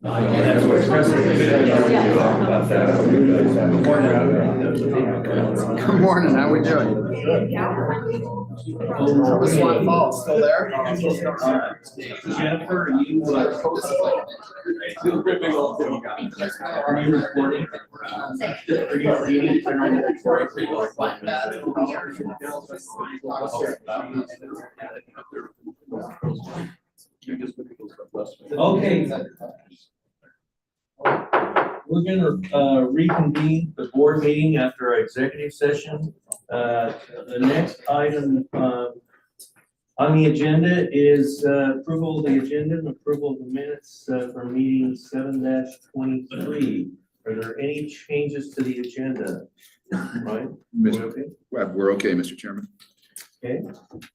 That's what Good morning, how we doing? Swan Falls still there? Jennifer, are you are you recording? Okay. We're gonna reconvene the board meeting after our executive session. The next item on the agenda is approval of the agenda and approval of the minutes for meeting 7-23. Are there any changes to the agenda? Right? We're okay, Mr. Chairman. Okay,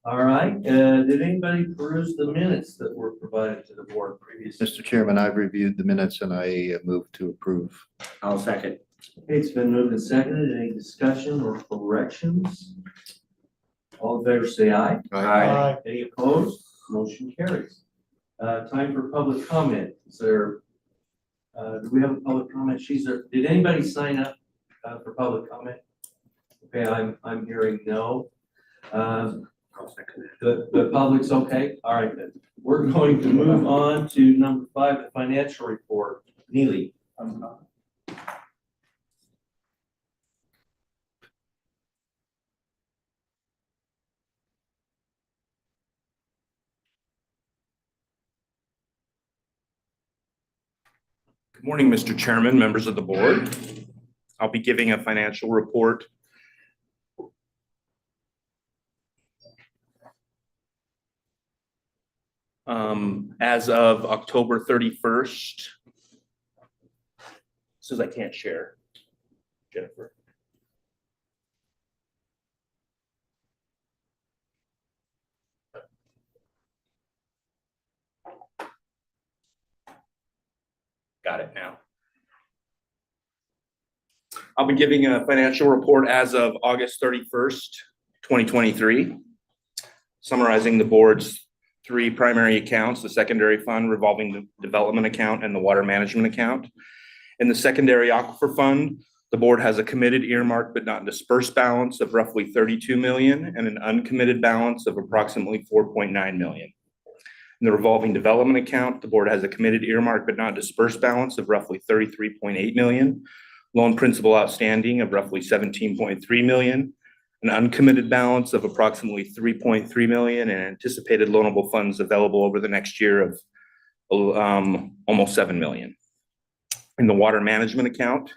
all right. Did anybody peruse the minutes that were provided to the board previously? Mr. Chairman, I've reviewed the minutes and I move to approve. I'll second. Okay, it's been moved and seconded. Any discussion or corrections? All in favor, say aye. Aye. Any opposed? Motion carries. Time for public comment. Is there, do we have a public comment? Did anybody sign up for public comment? Okay, I'm hearing no. The public's okay. All right, then. We're going to move on to number 5, the financial report. Neely. Good morning, Mr. Chairman, members of the board. I'll be giving a financial report as of October 31st. Says I can't share, Jennifer. Got it now. I'll be giving a financial report as of August 31st, 2023, summarizing the board's 3 primary accounts: the secondary fund, revolving development account, and the water management account. In the secondary aquifer fund, the board has a committed earmarked but not dispersed balance of roughly $32 million and an uncommitted balance of approximately $4.9 million. In the revolving development account, the board has a committed earmarked but not dispersed balance of roughly $33.8 million, loan principal outstanding of roughly $17.3 million, an uncommitted balance of approximately $3.3 million, and anticipated loanable funds available over the next year of almost $7 million. In the water management account,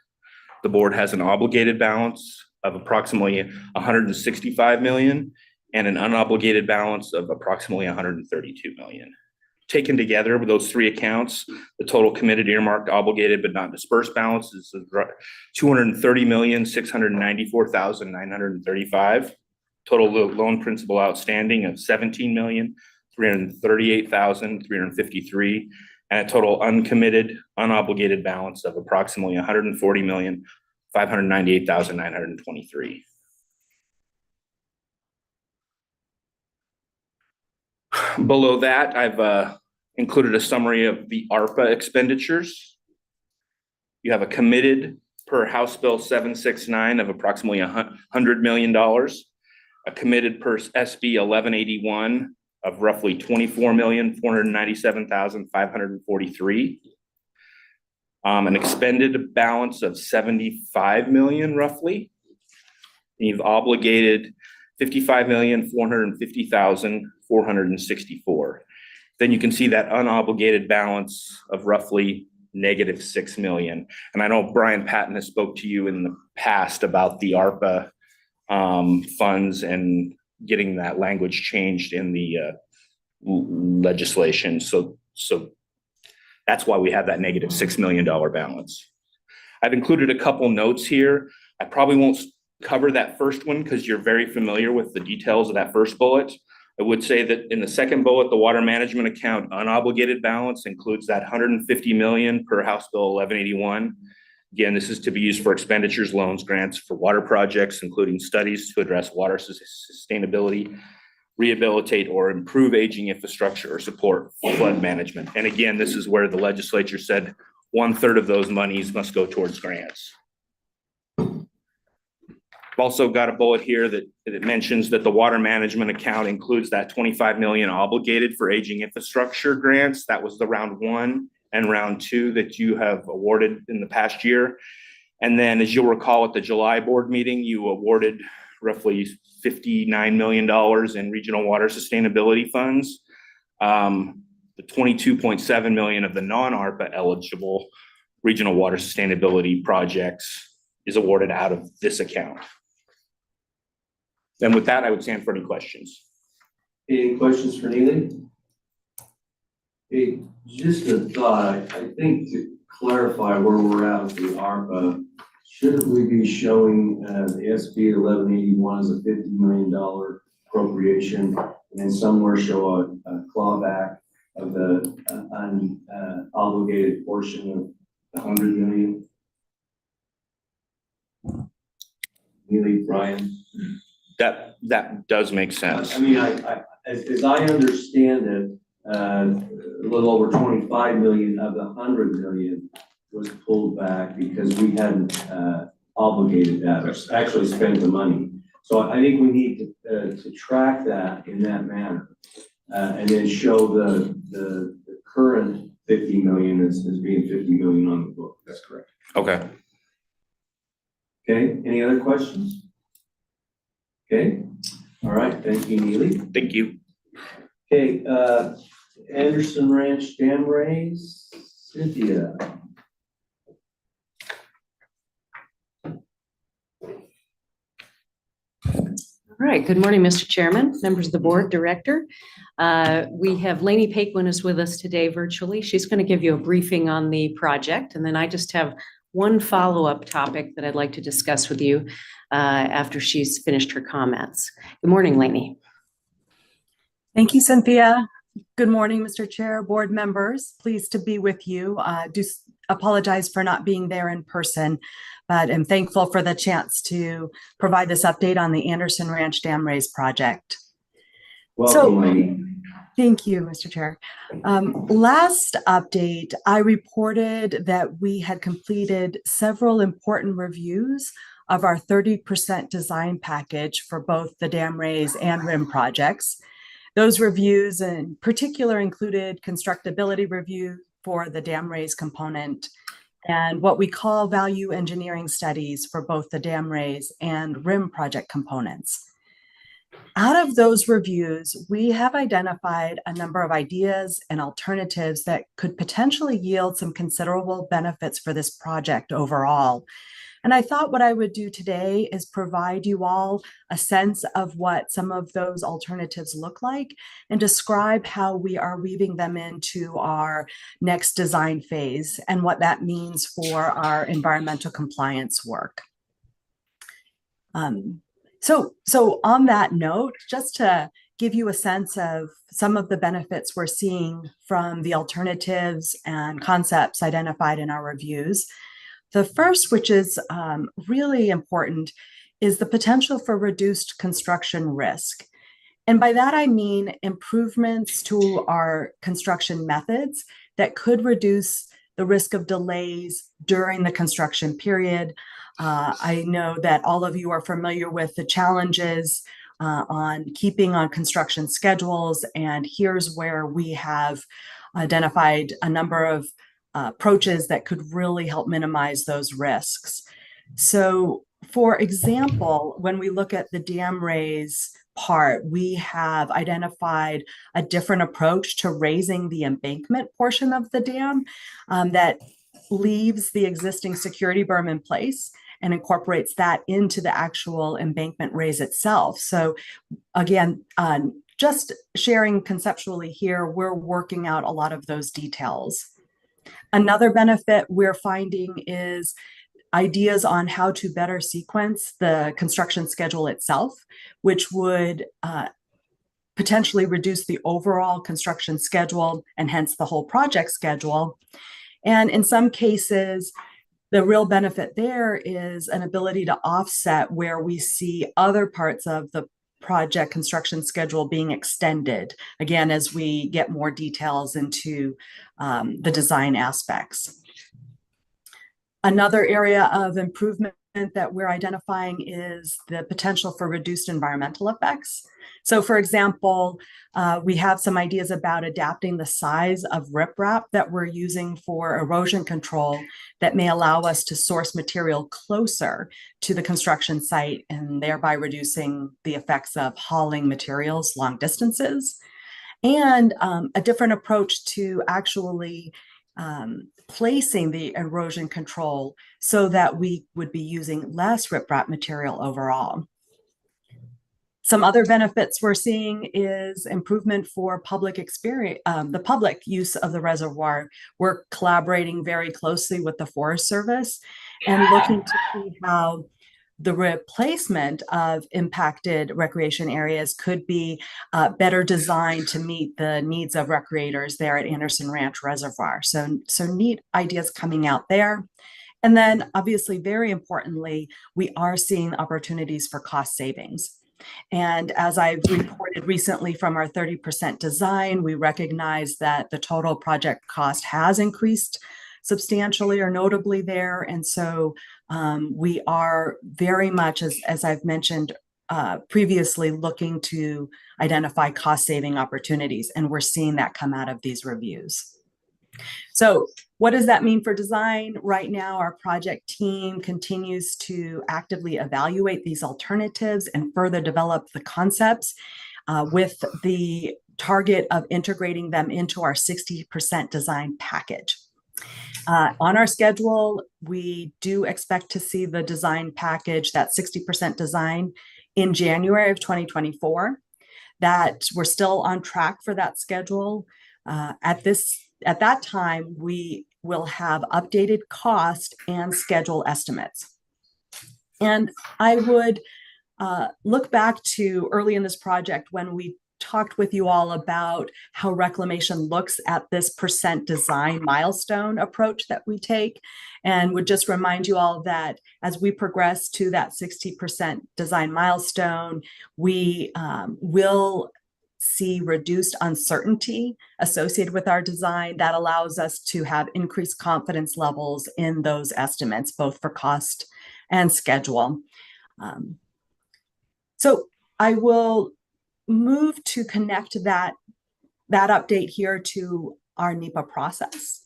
the board has an obligated balance of approximately $165 million and an unobligated balance of approximately $132 million. Taken together with those 3 accounts, the total committed, earmarked, obligated, but not dispersed balance is $230,694,935. Total loan principal outstanding of $17,338,353, and a total uncommitted, unobligated balance of approximately $140,598,923. Below that, I've included a summary of the ARPA expenditures. You have a committed per House Bill 769 of approximately $100 million, a committed per SB 1181 of roughly $24,497,543, an expended balance of $75 million roughly. And you've obligated $55,450,464. Then you can see that unobligated balance of roughly -$6 million. And I know Brian Patton has spoke to you in the past about the ARPA funds and getting that language changed in the legislation. So that's why we have that -$6 million balance. I've included a couple notes here. I probably won't cover that first one because you're very familiar with the details of that first bullet. I would say that in the second bullet, the water management account unobligated balance includes that $150 million per House Bill 1181. Again, this is to be used for expenditures, loans, grants for water projects, including studies to address water sustainability, rehabilitate or improve aging infrastructure or support flood management. And again, this is where the legislature said 1/3 of those monies must go towards grants. I've also got a bullet here that mentions that the water management account includes that 25 million obligated for aging infrastructure grants. That was the round 1 and round 2 that you have awarded in the past year. And then, as you'll recall, at the July board meeting, you awarded roughly $59 million in regional water sustainability funds. The 22.7 million of the non-ARPA eligible regional water sustainability projects is awarded out of this account. And with that, I would stand for any questions. Any questions for Neely? Hey, just a thought, I think to clarify where we're at with the ARPA, shouldn't we be showing the SB 1181 as a $50 million appropriation, and then somewhere show a clawback of the unobligated portion of the 100 million? Neely, Brian? That does make sense. I mean, as I understand it, a little over 25 million of the 100 million was pulled back because we hadn't obligated that, or actually spent the money. So I think we need to track that in that manner, and then show the current 50 million as being 50 million on the book. That's correct. Okay. Okay, any other questions? Okay, all right, thank you, Neely. Thank you. Okay, Anderson Ranch dam raise, Cynthia. All right, good morning, Mr. Chairman, members of the board, director. We have Lainey Paquin is with us today virtually. She's going to give you a briefing on the project, and then I just have one follow-up topic that I'd like to discuss with you after she's finished her comments. Good morning, Lainey. Thank you, Cynthia. Good morning, Mr. Chair, board members. Pleased to be with you. Do apologize for not being there in person, but I'm thankful for the chance to provide this update on the Anderson Ranch Dam Raise project. Welcome, Lainey. Thank you, Mr. Chair. Last update, I reported that we had completed several important reviews of our 30% design package for both the dam raise and rim projects. Those reviews in particular included constructability review for the dam raise component and what we call value engineering studies for both the dam raise and rim project components. Out of those reviews, we have identified a number of ideas and alternatives that could potentially yield some considerable benefits for this project overall. And I thought what I would do today is provide you all a sense of what some of those alternatives look like and describe how we are weaving them into our next design phase and what that means for our environmental compliance work. So on that note, just to give you a sense of some of the benefits we're seeing from the alternatives and concepts identified in our reviews. The first, which is really important, is the potential for reduced construction risk. And by that, I mean improvements to our construction methods that could reduce the risk of delays during the construction period. I know that all of you are familiar with the challenges on keeping on construction schedules, and here's where we have identified a number of approaches that could really help minimize those risks. So, for example, when we look at the dam raise part, we have identified a different approach to raising the embankment portion of the dam that leaves the existing security berm in place and incorporates that into the actual embankment raise itself. So again, just sharing conceptually here, we're working out a lot of those details. Another benefit we're finding is ideas on how to better sequence the construction schedule itself, which would potentially reduce the overall construction schedule and hence the whole project schedule. And in some cases, the real benefit there is an ability to offset where we see other parts of the project construction schedule being extended, again, as we get more details into the design aspects. Another area of improvement that we're identifying is the potential for reduced environmental effects. So for example, we have some ideas about adapting the size of riprap that we're using for erosion control that may allow us to source material closer to the construction site and thereby reducing the effects of hauling materials long distances. And a different approach to actually placing the erosion control so that we would be using less riprap material overall. Some other benefits we're seeing is improvement for public experience, the public use of the reservoir. We're collaborating very closely with the Forest Service and looking to see how the replacement of impacted recreation areas could be better designed to meet the needs of recreators there at Anderson Ranch Reservoir. So neat ideas coming out there. And then obviously, very importantly, we are seeing opportunities for cost savings. And as I've reported recently from our 30% design, we recognize that the total project cost has increased substantially or notably there. And so we are very much, as I've mentioned previously, looking to identify cost saving opportunities. And we're seeing that come out of these reviews. So what does that mean for design? Right now, our project team continues to actively evaluate these alternatives and further develop the concepts with the target of integrating them into our 60% design package. On our schedule, we do expect to see the design package, that 60% design, in January of 2024. That we're still on track for that schedule. At that time, we will have updated cost and schedule estimates. And I would look back to early in this project when we talked with you all about how reclamation looks at this percent design milestone approach that we take, and would just remind you all that as we progress to that 60% design milestone, we will see reduced uncertainty associated with our design that allows us to have increased confidence levels in those estimates, both for cost and schedule. So I will move to connect that update here to our NEPA process.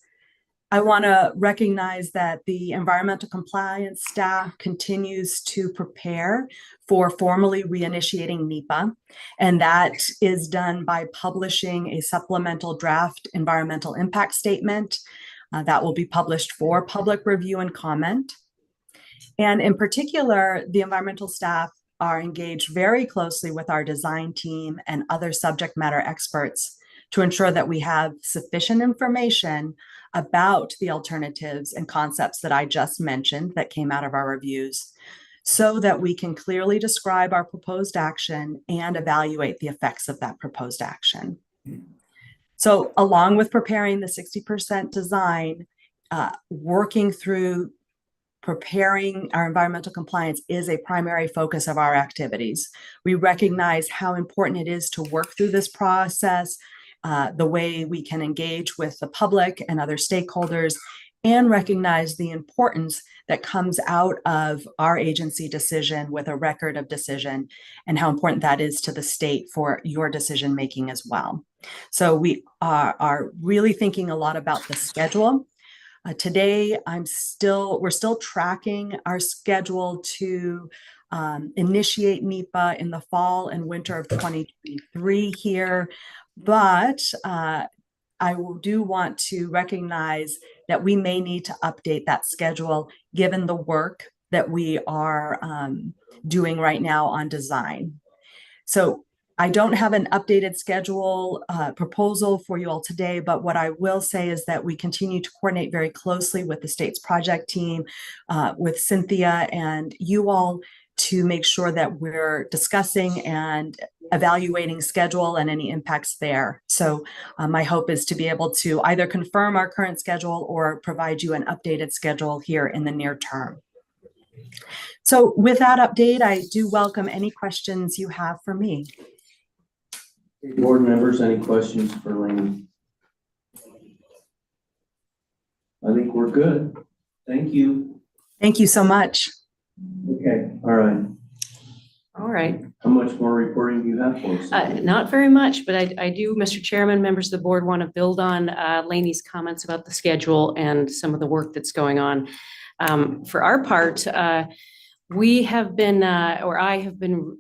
I want to recognize that the environmental compliance staff continues to prepare for formally reinitiating NEPA, and that is done by publishing a supplemental draft environmental impact statement that will be published for public review and comment. And in particular, the environmental staff are engaged very closely with our design team and other subject matter experts to ensure that we have sufficient information about the alternatives and concepts that I just mentioned that came out of our reviews, so that we can clearly describe our proposed action and evaluate the effects of that proposed action. So along with preparing the 60% design, working through preparing our environmental compliance is a primary focus of our activities. We recognize how important it is to work through this process, the way we can engage with the public and other stakeholders, and recognize the importance that comes out of our agency decision with a record of decision, and how important that is to the state for your decision making as well. So we are really thinking a lot about the schedule. Today, we're still tracking our schedule to initiate NEPA in the fall and winter of 2023 here. But I do want to recognize that we may need to update that schedule given the work that we are doing right now on design. So I don't have an updated schedule proposal for you all today, but what I will say is that we continue to coordinate very closely with the state's project team, with Cynthia and you all, to make sure that we're discussing and evaluating schedule and any impacts there. So my hope is to be able to either confirm our current schedule or provide you an updated schedule here in the near term. So with that update, I do welcome any questions you have for me. Board members, any questions for Laney? I think we're good. Thank you. Thank you so much. Okay, all right. All right. How much more reporting do you have for us? Not very much, but I do, Mr. Chairman, members of the board, want to build on Laney's comments about the schedule and some of the work that's going on. For our part, we have been, or I have been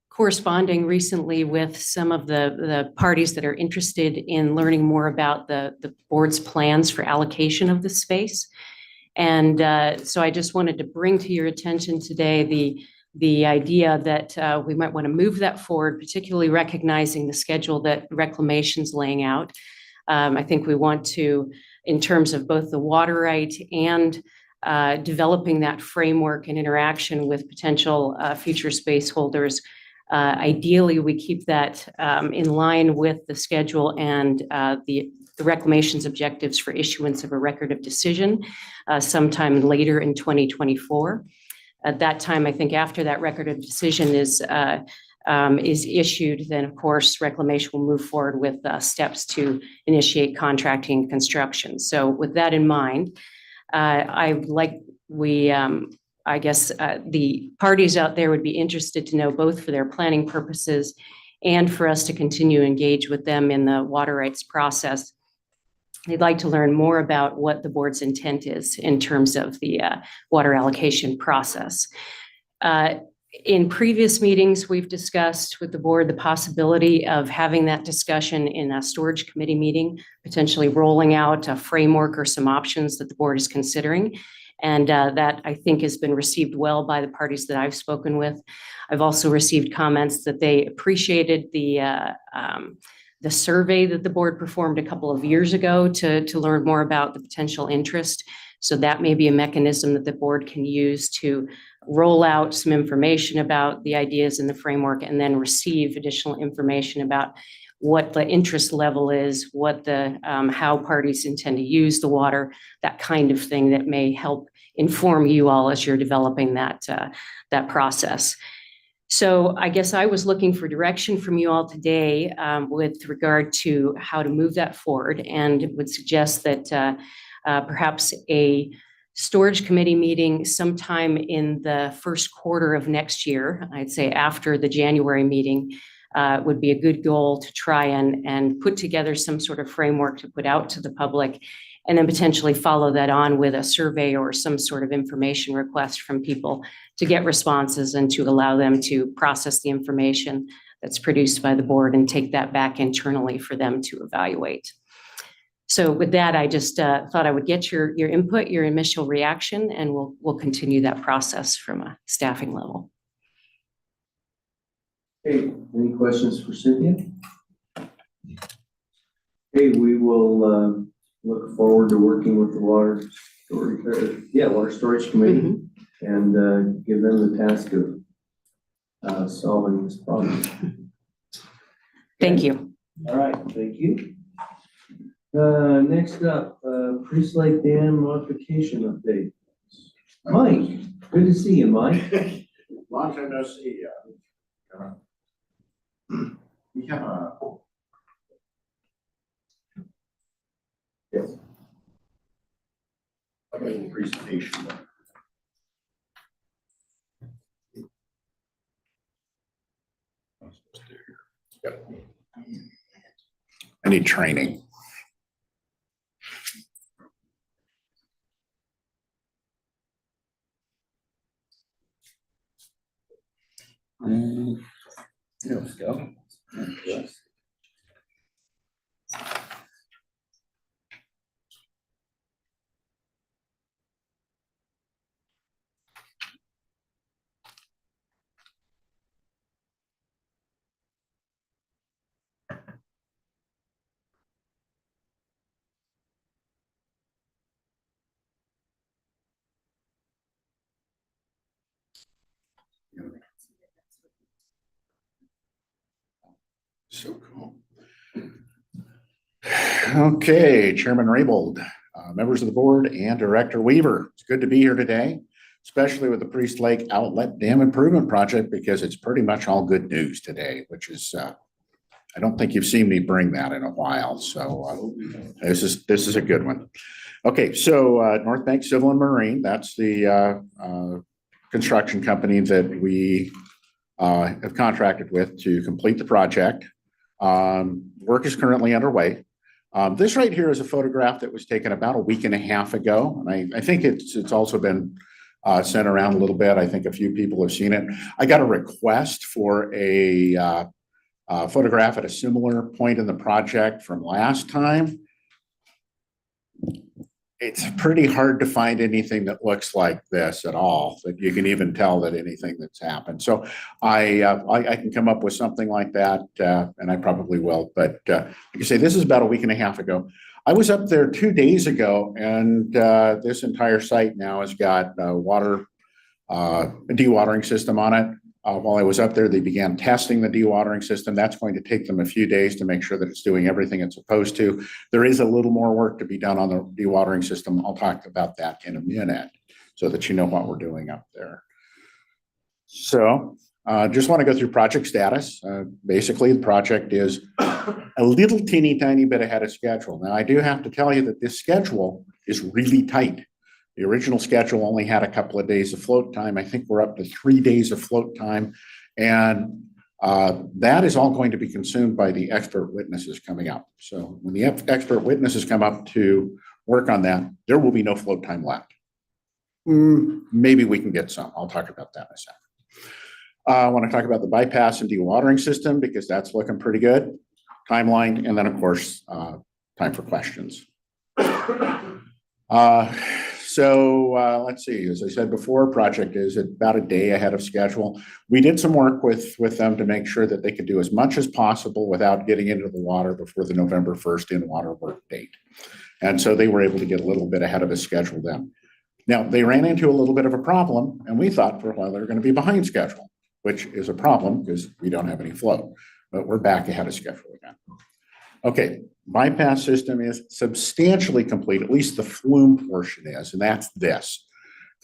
corresponding recently with some of the parties that are interested in learning more about the board's plans for allocation of the space. And so I just wanted to bring to your attention today the idea that we might want to move that forward, particularly recognizing the schedule that Reclamation's laying out. I think we want to, in terms of both the water right and developing that framework and interaction with potential future space holders. Ideally, we keep that in line with the schedule and the Reclamation's objectives for issuance of a record of decision sometime later in 2024. At that time, I think after that record of decision is issued, then of course Reclamation will move forward with steps to initiate contracting and construction. So with that in mind, I guess the parties out there would be interested to know, both for their planning purposes and for us to continue to engage with them in the water rights process. They'd like to learn more about what the board's intent is in terms of the water allocation process. In previous meetings, we've discussed with the board the possibility of having that discussion in a storage committee meeting, potentially rolling out a framework or some options that the board is considering. And that, I think, has been received well by the parties that I've spoken with. I've also received comments that they appreciated the survey that the board performed a couple of years ago to learn more about the potential interest. So that may be a mechanism that the board can use to roll out some information about the ideas in the framework and then receive additional information about what the interest level is, what the how parties intend to use the water, that kind of thing that may help inform you all as you're developing that process. So I guess I was looking for direction from you all today with regard to how to move that forward, and would suggest that perhaps a storage committee meeting sometime in the first quarter of next year, I'd say after the January meeting, would be a good goal to try and put together some sort of framework to put out to the public, and then potentially follow that on with a survey or some sort of information request from people to get responses and to allow them to process the information that's produced by the board and take that back internally for them to evaluate. So with that, I just thought I would get your input, your initial reaction, and we'll continue that process from a staffing level. Hey, any questions for Cynthia? Hey, we will look forward to working with the water storage committee and give them the task of solving this problem. Thank you. All right, thank you. Next up, Priest Lake Dam modification update. Mike, good to see you, Mike. Long time no see. We have a. Yes. A little presentation. I need training. There we go. So cool. Okay, Chairman Raybould, members of the board and Director Weaver. It's good to be here today. especially with the Priest Lake Outlet Dam Improvement Project, because it's pretty much all good news today, which is, I don't think you've seen me bring that in a while. So this is a good one. Okay, so North Bank Civil and Marine, that's the construction company that we have contracted with to complete the project. Work is currently underway. This right here is a photograph that was taken about a week and a half ago. And I think it's also been sent around a little bit. I think a few people have seen it. I got a request for a photograph at a similar point in the project from last time. It's pretty hard to find anything that looks like this at all, that you can even tell that anything that's happened. So I can come up with something like that, and I probably will. But like I say, this is about a week and a half ago. I was up there 2 days ago, and this entire site now has got a dewatering system on it. While I was up there, they began testing the dewatering system. That's going to take them a few days to make sure that it's doing everything it's supposed to. There is a little more work to be done on the dewatering system. I'll talk about that in a minute so that you know what we're doing up there. So just want to go through project status. Basically, the project is a little teeny tiny bit ahead of schedule. Now, I do have to tell you that this schedule is really tight. The original schedule only had a couple of days of float time. I think we're up to 3 days of float time. And that is all going to be consumed by the expert witnesses coming up. So when the expert witnesses come up to work on that, there will be no float time left. Maybe we can get some. I'll talk about that in a second. I want to talk about the bypass and dewatering system because that's looking pretty good. Timeline, and then of course, time for questions. So let's see, as I said before, project is about a day ahead of schedule. We did some work with them to make sure that they could do as much as possible without getting into the water before the November 1st in-water work date. And so they were able to get a little bit ahead of the schedule then. Now, they ran into a little bit of a problem, and we thought for a while they were going to be behind schedule, which is a problem because we don't have any flow, but we're back ahead of schedule again. Okay, bypass system is substantially complete, at least the flume portion is, and that's this.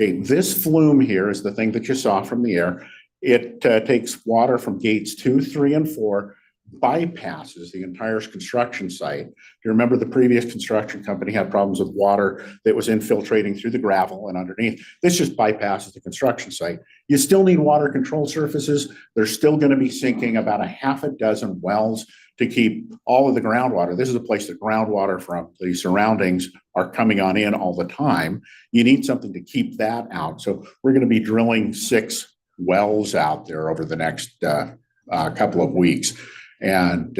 Okay, this flume here is the thing that you saw from the air. It takes water from gates 2, 3, and 4, bypasses the entire construction site. You remember the previous construction company had problems with water that was infiltrating through the gravel and underneath. This just bypasses the construction site. You still need water control surfaces. They're still going to be sinking about a half a dozen wells to keep all of the groundwater. This is a place that groundwater from the surroundings are coming on in all the time. You need something to keep that out. So we're going to be drilling 6 wells out there over the next couple of weeks. And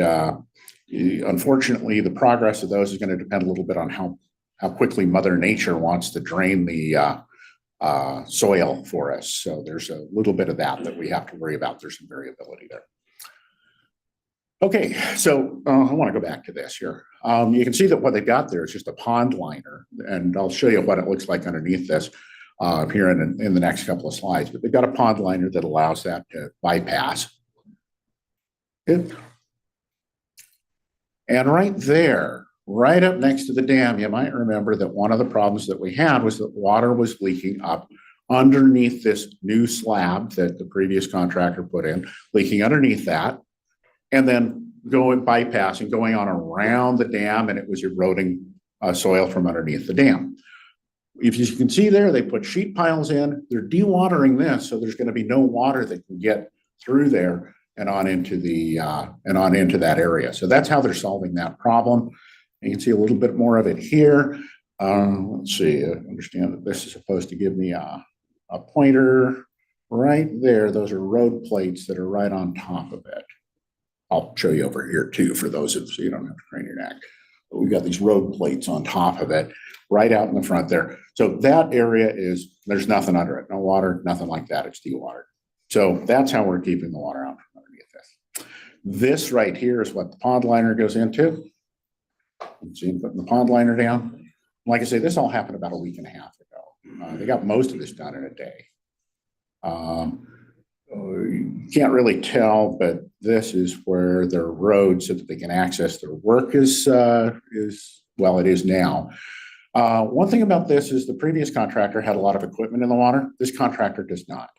unfortunately, the progress of those is going to depend a little bit on how quickly Mother Nature wants to drain the soil for us. So there's a little bit of that we have to worry about. There's some variability there. Okay, so I want to go back to this here. You can see that what they've got there is just a pond liner, and I'll show you what it looks like underneath this here in the next couple of slides. But they've got a pond liner that allows that to bypass. And right there, right up next to the dam, you might remember that one of the problems that we had was that water was leaking up underneath this new slab that the previous contractor put in, leaking underneath that, and then bypassing, going on around the dam, and it was eroding soil from underneath the dam. If you can see there, they put sheet piles in. They're dewatering this, so there's going to be no water that can get through there and on into that area. So that's how they're solving that problem. You can see a little bit more of it here. Let's see. I understand that this is supposed to give me a pointer right there. Those are road plates that are right on top of it. I'll show you over here too for those of so you don't have to crane your neck. But we've got these road plates on top of it, right out in the front there. So that area there's nothing under it, no water, nothing like that. It's dewatered. So that's how we're keeping the water out from underneath this. This right here is what the pond liner goes into. You see, putting the pond liner down. Like I say, this all happened about a week and a half ago. They got most of this done in a day. You can't really tell, but this is where their road so that they can access their work is well, it is now. One thing about this is the previous contractor had a lot of equipment in the water. This contractor does not.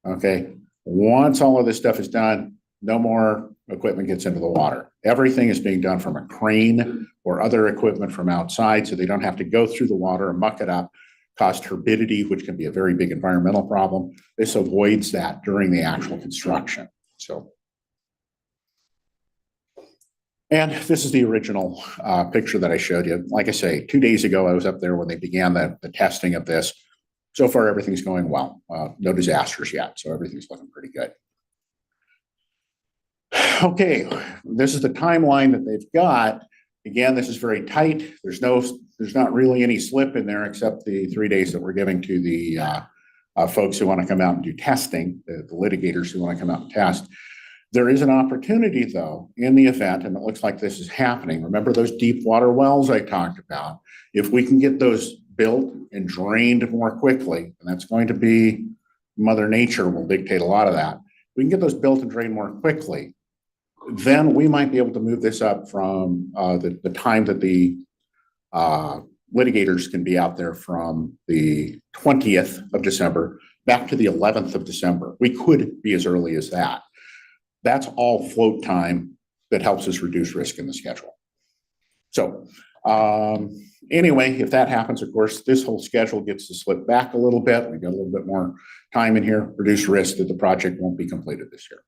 Okay, once all of this stuff is done, no more equipment gets into the water. Everything is being done from a crane or other equipment from outside, so they don't have to go through the water and muck it up, cause turbidity, which can be a very big environmental problem. This avoids that during the actual construction. So. And this is the original picture that I showed you. Like I say, 2 days ago, I was up there when they began the testing of this. So far, everything's going well. No disasters yet, so everything's looking pretty good. Okay, this is the timeline that they've got. Again, this is very tight. There's not really any slip in there except the 3 days that we're giving to the folks who want to come out and do testing, the litigators who want to come out and test. There is an opportunity, though, in the event, and it looks like this is happening. Remember those deep water wells I talked about? If we can get those built and drained more quickly, and that's going to be Mother Nature will dictate a lot of that. We can get those built and drained more quickly, then we might be able to move this up from the time that the litigators can be out there from the 20th of December back to the 11th of December. We could be as early as that. That's all float time that helps us reduce risk in the schedule. So anyway, if that happens, of course, this whole schedule gets to slip back a little bit. We got a little bit more time in here, reduce risk that the project won't be completed this year.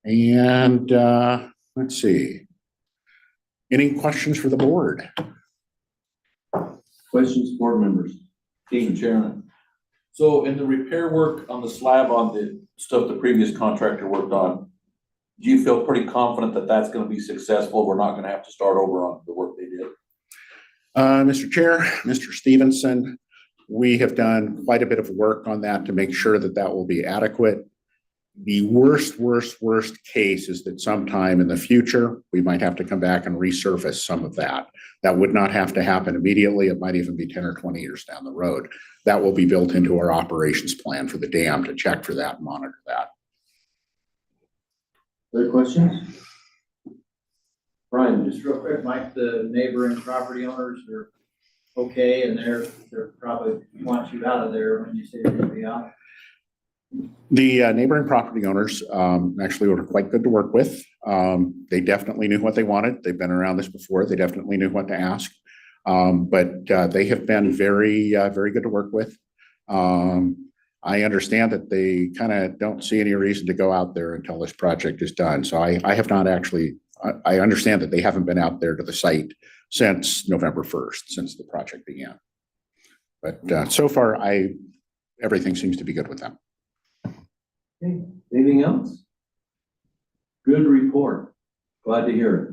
And let's see. Any questions for the board? Questions, board members? King, Chairman. So in the repair work on the slab on the stuff the previous contractor worked on, do you feel pretty confident that that's going to be successful? We're not going to have to start over on the work they did? Mr. Chair, Mr. Stevenson, we have done quite a bit of work on that to make sure that that will be adequate. The worst case is that sometime in the future, we might have to come back and resurface some of that. That would not have to happen immediately. It might even be 10 or 20 years down the road. That will be built into our operations plan for the dam to check for that and monitor that. Other questions? Brian, Just real quick, Mike, the neighboring property owners are okay, and they're probably want you out of there when you say you're gonna be out. The neighboring property owners actually were quite good to work with. They definitely knew what they wanted. They've been around this before. They definitely knew what to ask. But they have been very good to work with. I understand that they kind of don't see any reason to go out there until this project is done. So I have not actually, I understand that they haven't been out there to the site since November 1st, since the project began. But so far, everything seems to be good with them. okay. Anything else? Good report. Glad to hear it.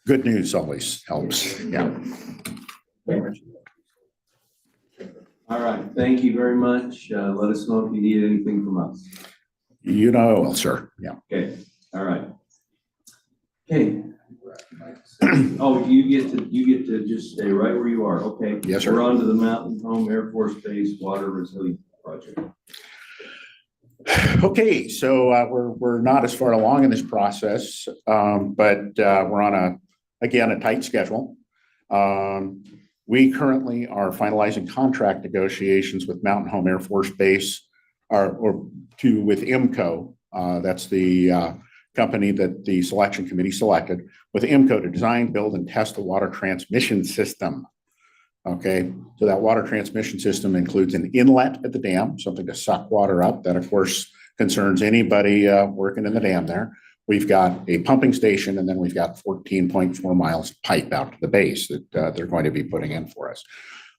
Good news always helps. Yeah. All right. Thank you very much. Let us know if you need anything from us. You know, well, sir. Yeah. Okay. All right. Okay. Oh, you get to just stay right where you are. Okay. Yes, sir. We're on to the Mountain Home Air Force Base Water Resilience Project. Okay, so we're not as far along in this process, but we're on a tight schedule. We currently are finalizing contract negotiations with Mountain Home Air Force Base with IMCO. That's the company that the selection committee selected, with IMCO to design, build, and test a water transmission system. Okay, so that water transmission system includes an inlet at the dam, something to suck water up. That, of course, concerns anybody working in the dam there. We've got a pumping station, and then we've got 14.4 miles of pipe out to the base that they're going to be putting in for us.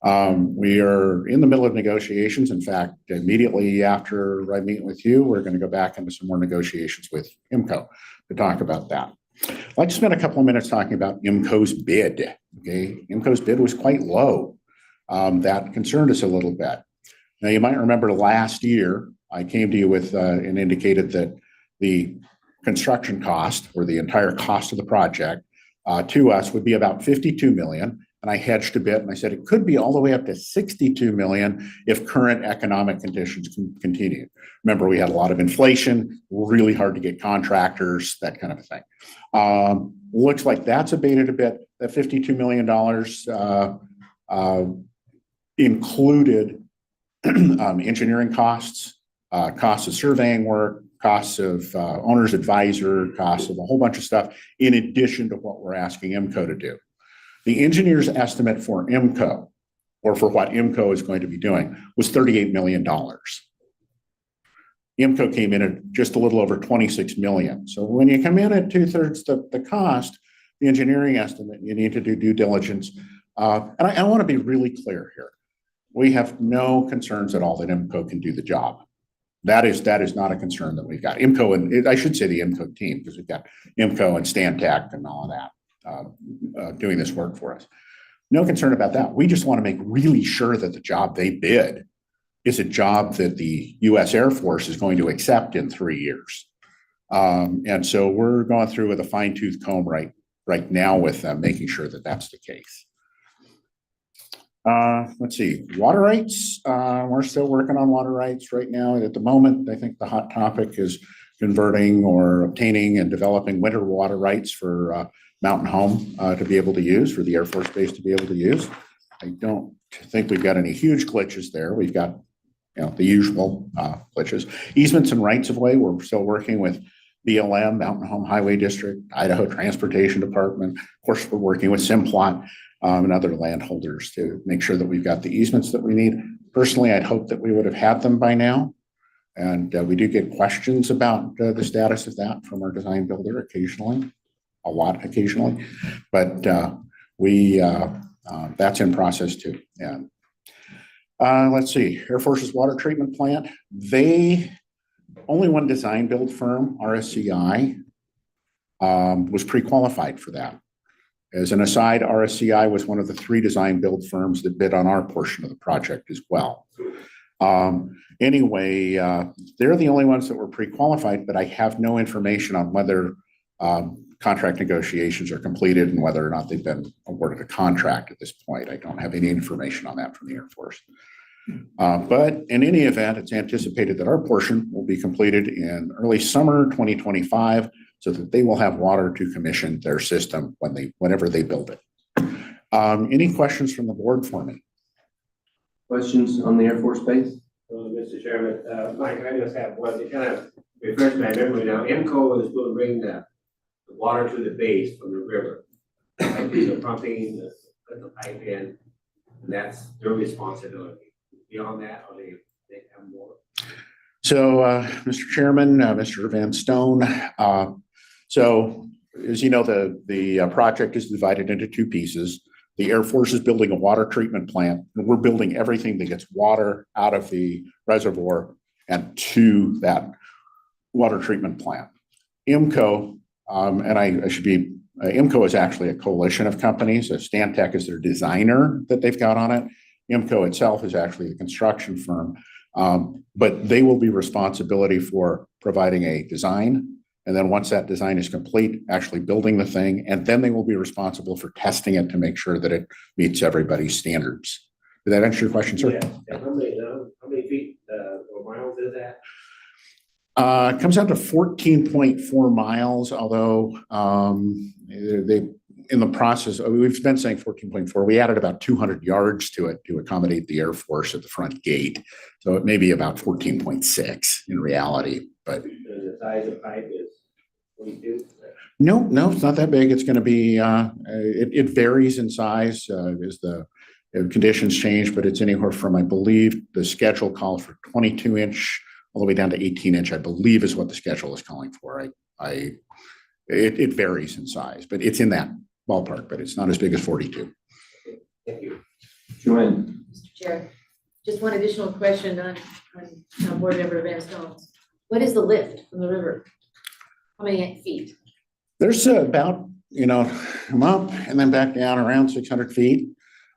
We are in the middle of negotiations. In fact, immediately after I meet with you, we're going to go back into some more negotiations with IMCO to talk about that. I'd like to spend a couple of minutes talking about IMCO's bid. Okay, IMCO's bid was quite low. That concerned us a little bit. Now, you might remember last year, I came to you with and indicated that the construction cost, or the entire cost of the project, to us would be about $52 million, and I hedged a bit and I said it could be all the way up to 62 million if current economic conditions can continue. Remember, we had a lot of inflation, really hard to get contractors, that kind of a thing. Looks like that's abated a bit. That $52 million included engineering costs, costs of surveying work, costs of owner's advisor, costs of a whole bunch of stuff, in addition to what we're asking IMCO to do. The engineer's estimate for IMCO, or for what IMCO is going to be doing, was $38 million. IMCO came in at just a little over 26 million. So when you come in at 2/3 the cost, the engineering estimate, you need to do due diligence. And I want to be really clear here. We have no concerns at all that IMCO can do the job. That is not a concern that we've got. IMCO, and I should say the IMCO team, because we've got IMCO and Stantec and all of that doing this work for us. No concern about that. We just want to make really sure that the job they bid is a job that the U.S. Air Force is going to accept in 3 years. And so we're going through with a fine-tooth comb right now with them, making sure that that's the case. Let's see, water rights. We're still working on water rights right now. At the moment, I think the hot topic is converting or obtaining and developing winter water rights for Mountain Home to be able to use, for the Air Force Base to be able to use. I don't think we've got any huge glitches there. We've got, the usual glitches. Easements and rights of way, we're still working with BLM, Mountain Home Highway District, Idaho Transportation Department. Of course, we're working with Simplot and other landholders to make sure that we've got the easements that we need. Personally, I'd hope that we would have had them by now. And we do get questions about the status of that from our design builder occasionally, a lot occasionally, but that's in process too. And let's see, Air Force's water treatment plant, only one design build firm, RSCI, was pre-qualified for that. As an aside, RSCI was one of the 3 design build firms that bid on our portion of the project as well. Anyway, they're the only ones that were pre-qualified, but I have no information on whether contract negotiations are completed and whether or not they've been awarded a contract at this point. I don't have any information on that from the Air Force. But in any event, it's anticipated that our portion will be completed in early summer 2025, so that they will have water to commission their system whenever they build it. Any questions from the board for me? Questions on the Air Force Base? Mr. Chairman, Mike, I just have one. It kind of refresh my memory now. IMCO is going to bring the water to the base from the river. Like the pumping, the pipe in, and that's their responsibility. Beyond that, or they have more? So, Mr. Chairman, Mr. Van Stone, so as you know, the project is divided into 2 pieces. The Air Force is building a water treatment plant, and we're building everything that gets water out of the reservoir and to that water treatment plant. IMCO, IMCO is actually a coalition of companies. Stantec is their designer that they've got on it. IMCO itself is actually the construction firm, but they will be responsibility for providing a design. And then once that design is complete, actually building the thing, and then they will be responsible for testing it to make sure that it meets everybody's standards. Did that answer your question, sir? Yeah. How many feet or miles is that? It comes out to 14.4 miles, although in the process, we've been saying 14.4. We added about 200 yards to it to accommodate the Air Force at the front gate. So it may be about 14.6 in reality, but. The size of pipe is 22? No, it's not that big. It's going to be, it varies in size as the conditions change, but it's anywhere from, I believe, the schedule calls for 22-inch all the way down to 18-inch, I believe is what the schedule is calling for. It varies in size, but it's in that ballpark, but it's not as big as 42. Thank you. Joanne? Mr. Chair, just one additional question on Board Member Van Stone's. What is the lift from the river? How many feet? There's about, come up and then back down around 600 feet.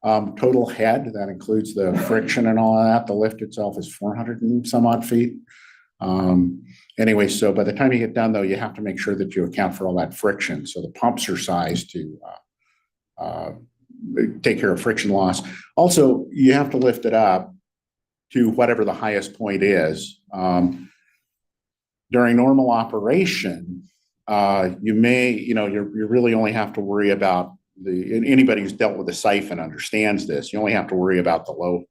Total head, that includes the friction and all of that. The lift itself is 400 and some odd feet. Anyway, so by the time you get done, though, you have to make sure that you account for all that friction. So the pumps are sized to take care of friction loss. Also, you have to lift it up to whatever the highest point is. During normal operation, you really only have to worry about anybody who's dealt with a siphon understands this. You only have to worry about the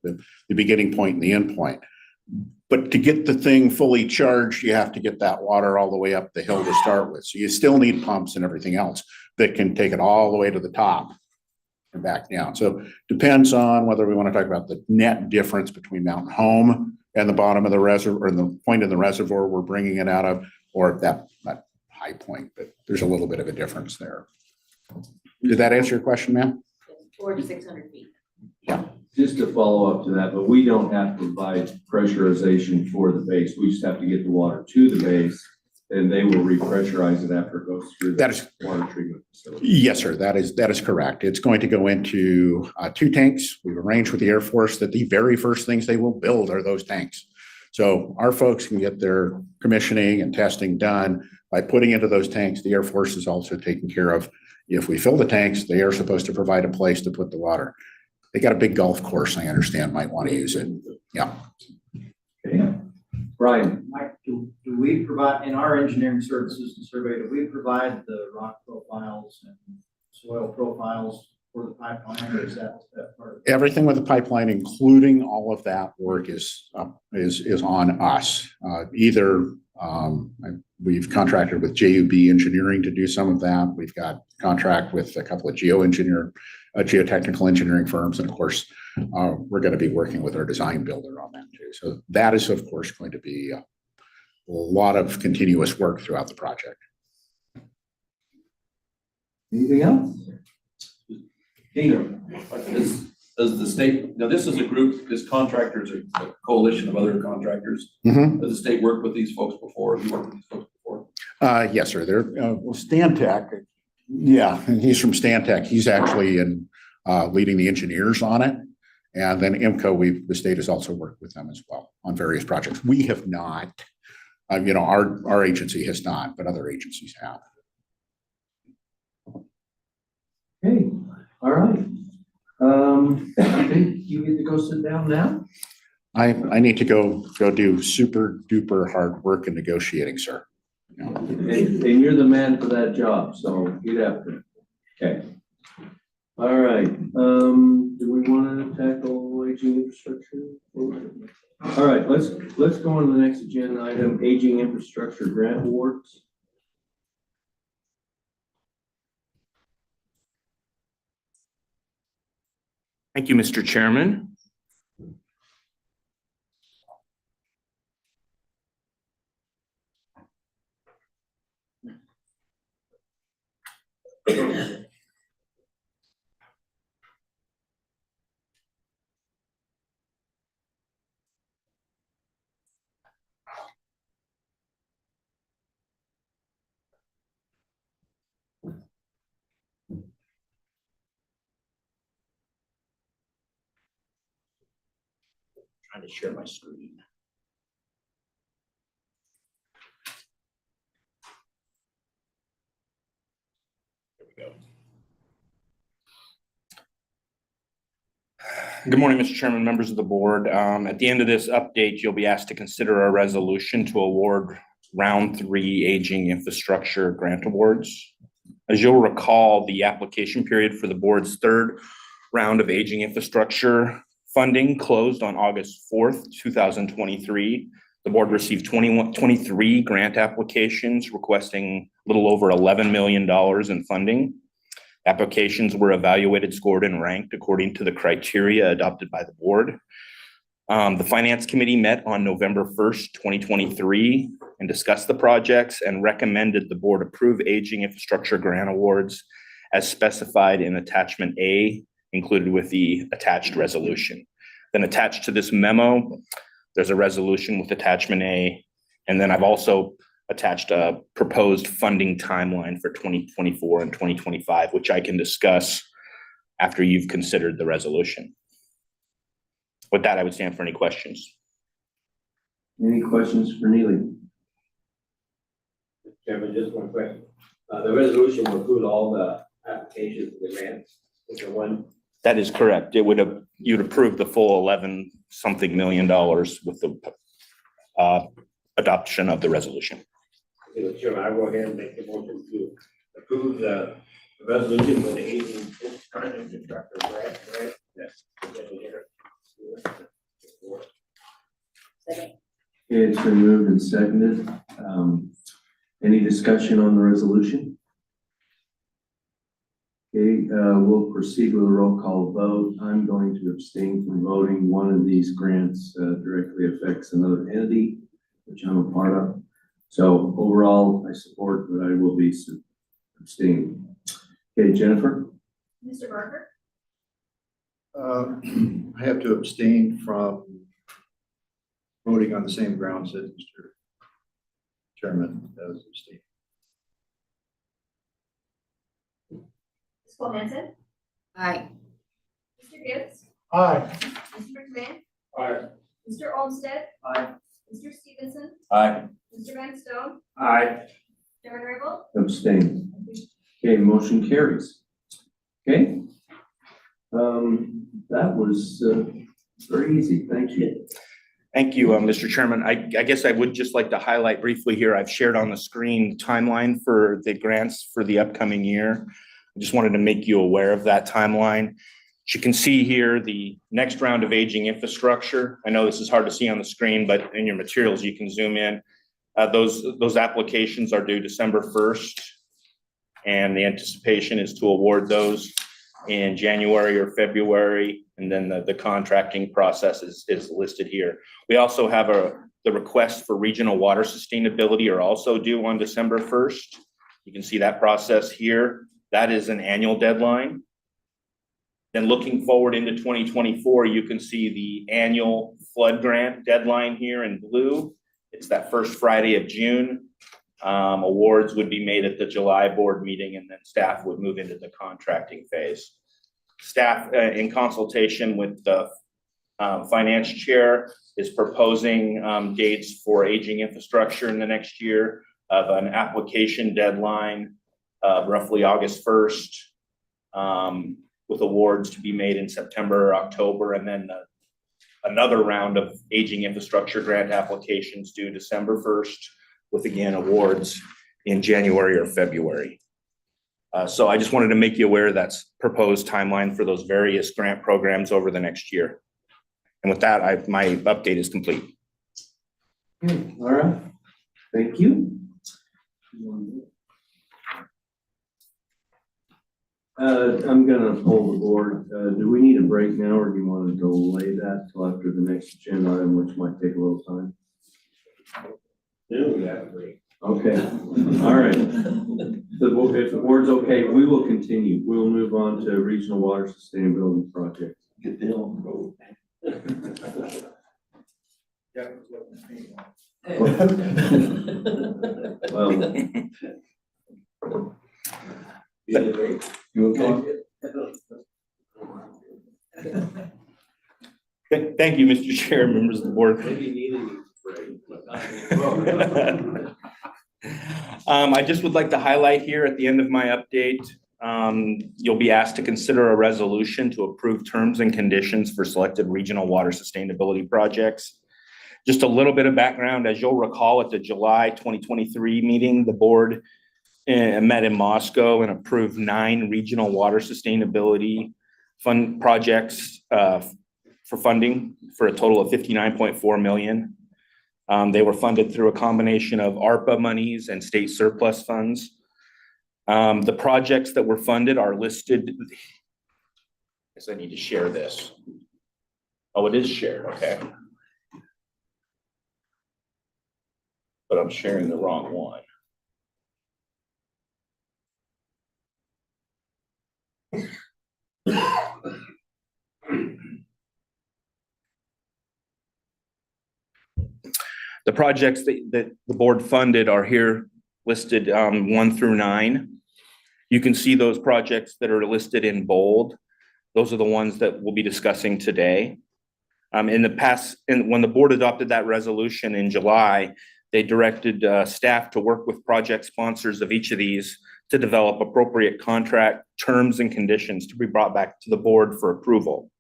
beginning point and the end point. But to get the thing fully charged, you have to get that water all the way up the hill to start with. So you still need pumps and everything else that can take it all the way to the top and back down. So depends on whether we want to talk about the net difference between Mountain Home and the bottom of the reservoir, or the point in the reservoir we're bringing it out of, or that high point, but there's a little bit of a difference there. Did that answer your question, ma'am? 400 to 600 feet. Just to follow up to that, but we don't have to provide pressurization for the base. We just have to get the water to the base, and they will repressurize it after it goes through the water treatment facility. Yes, sir. That is correct. It's going to go into 2 tanks. We've arranged with the Air Force that the very first things they will build are those tanks. So our folks can get their commissioning and testing done by putting into those tanks. The Air Force is also taking care of, if we fill the tanks, they are supposed to provide a place to put the water. They got a big golf course, I understand, might want to use it. Yeah. Okay. Brian, Mike, do we provide, in our engineering services and survey, do we provide the rock profiles and soil profiles for the pipeline, or is that part of it? Everything with the pipeline, including all of that work, is on us. We've contracted with JUB Engineering to do some of that. We've got contract with a couple of geotechnical engineering firms, and of course, we're going to be working with our design builder on that too. So that is, of course, going to be a lot of continuous work throughout the project. anything else? Does the state, now this is a group, this contractor is a coalition of other contractors. Mm-hmm. Does the state work with these folks before? Have you worked with these folks before? Yes, sir. They're Stantec. Yeah, and he's from Stantec. He's actually leading the engineers on it. And then IMCO, the state has also worked with them as well on various projects. We have not, our agency has not, but other agencies have. Okay, all right. I think you need to go sit down now. I need to go do super duper hard work in negotiating, sir. And you're the man for that job, so get after it. Okay. All right, do we want to tackle aging infrastructure? All right, let's go on to the next agenda item, aging infrastructure grant awards. Thank you, Mr. Chairman. Trying to share my screen. There we go. Good morning, Mr. Chairman, members of the board. At the end of this update, you'll be asked to consider a resolution to award round 3 aging infrastructure grant awards. As you'll recall, the application period for the board's 3rd round of aging infrastructure funding closed on August 4th, 2023. The board received 23 grant applications requesting a little over $11 million in funding. Applications were evaluated, scored, and ranked according to the criteria adopted by the board. The Finance Committee met on November 1st, 2023 and discussed the projects and recommended the board approve aging infrastructure grant awards as specified in Attachment A, included with the attached resolution. Then attached to this memo, there's a resolution with Attachment A, and then I've also attached a proposed funding timeline for 2024 and 2025, which I can discuss after you've considered the resolution. With that, I would stand for any questions. Any questions for Neely? Chairman, just one question. The resolution will include all the applications for the grants. Is there one That is correct. It would have, you'd approve the full 11 something million dollars with the adoption of the resolution. Mr. Chairman, I go ahead and make the motion to approve the resolution for the aging infrastructure grant. Yes. Second. Okay, it's been moved and seconded. Any discussion on the resolution? Okay, we'll proceed with a roll call vote. I'm going to abstain from voting. One of these grants directly affects another entity, which I'm a part of. So overall, I support, but I will be abstaining. Okay, Jennifer? Mr. Barker? I have to abstain from voting on the same grounds that Mr. Chairman has abstained. Ms. Cole-Hansen? Aye. Mr. Gibbs? Aye. Mr. McMahon? Aye. Mr. Olmstead? Aye. Mr. Stevenson? Aye. Mr. Van Stone? Aye. Chairman Raybould? Abstain. Okay, motion carries. Okay. That was very easy. Thank you. Thank you, Mr. Chairman. I guess I would just like to highlight briefly here, I've shared on the screen timeline for the grants for the upcoming year. I just wanted to make you aware of that timeline. As you can see here, the next round of aging infrastructure. I know this is hard to see on the screen, but in your materials, you can zoom in. Those applications are due December 1st. And the anticipation is to award those in January or February. And then the contracting process is listed here. We also have the request for regional water sustainability are also due on December 1st. You can see that process here. That is an annual deadline. Then looking forward into 2024, you can see the annual flood grant deadline here in blue. It's that first Friday of June. Awards would be made at the July board meeting, and then staff would move into the contracting phase. Staff, in consultation with the finance chair, is proposing dates for aging infrastructure in the next year of an application deadline roughly August 1st, with awards to be made in September or October, and then another round of aging infrastructure grant applications due December 1st, with again awards in January or February. So I just wanted to make you aware that's proposed timeline for those various grant programs over the next year. And with that, my update is complete. Okay, all right. Thank you. I'm gonna poll the board. Do we need a break now, or do you want to delay that till after the next agenda item, which might take a little time? No, we have a break. Okay, all right. If the board's okay, we will continue. We'll move on to regional water sustainability project. Get the on the road. Well, You okay? Thank you, Mr. Chair, members of the board. Maybe neither of you break, but I just would like to highlight here at the end of my update, you'll be asked to consider a resolution to approve terms and conditions for selected regional water sustainability projects. Just a little bit of background, as you'll recall at the July 2023 meeting, the board met in Moscow and approved 9 regional water sustainability fund projects for funding for a total of $59.4 million. They were funded through a combination of ARPA monies and state surplus funds. The projects that were funded are listed. I guess I need to share this. Oh, it is shared, okay. But I'm sharing the wrong one. The projects that the board funded are here listed 1 through 9. You can see those projects that are listed in bold. Those are the ones that we'll be discussing today. In the past, when the board adopted that resolution in July, they directed staff to work with project sponsors of each of these to develop appropriate contract terms and conditions to be brought back to the board for approval.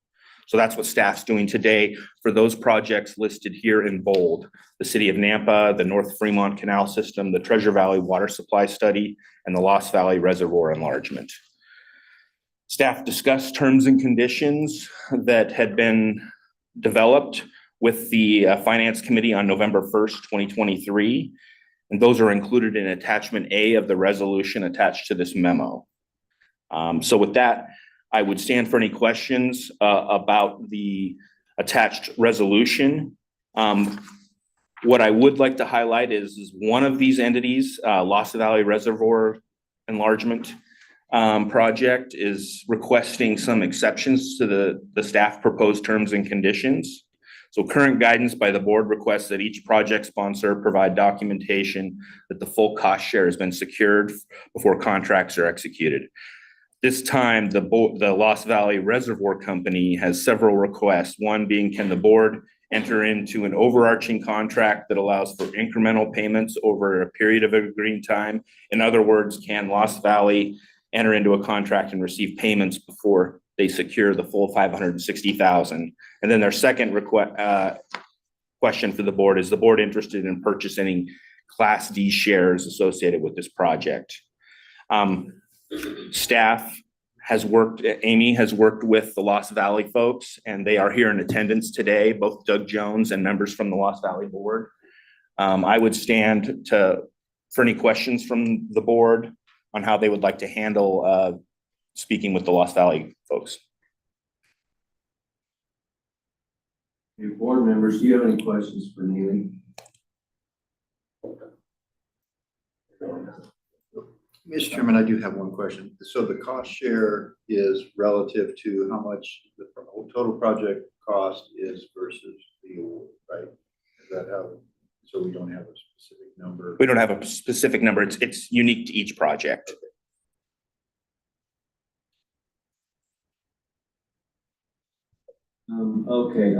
So that's what staff's doing today for those projects listed here in bold: the City of Nampa, the North Fremont Canal System, the Treasure Valley Water Supply Study, and the Lost Valley Reservoir Enlargement. Staff discussed terms and conditions that had been developed with the Finance Committee on November 1st, 2023. And those are included in attachment A of the resolution attached to this memo. So with that, I would stand for any questions about the attached resolution. What I would like to highlight is one of these entities, Lost Valley Reservoir Enlargement project, is requesting some exceptions to the staff proposed terms and conditions. So current guidance by the board requests that each project sponsor provide documentation that the full cost share has been secured before contracts are executed. This time, the Lost Valley Reservoir Company has several requests. One being, can the board enter into an overarching contract that allows for incremental payments over a period of agreed time? In other words, can Lost Valley enter into a contract and receive payments before they secure the full $560,000? And then their second question for the board: is the board interested in purchasing Class D shares associated with this project? Staff has worked, Amy has worked with the Lost Valley folks, and they are here in attendance today, both Doug Jones and members from the Lost Valley board. I would stand for any questions from the board on how they would like to handle speaking with the Lost Valley folks. Your board members, do you have any questions for Neely? Mr. Chairman, I do have one question. So the cost share is relative to how much the total project cost is versus the award, right? Is that how, so we don't have a specific number? We don't have a specific number. It's unique to each project. Okay,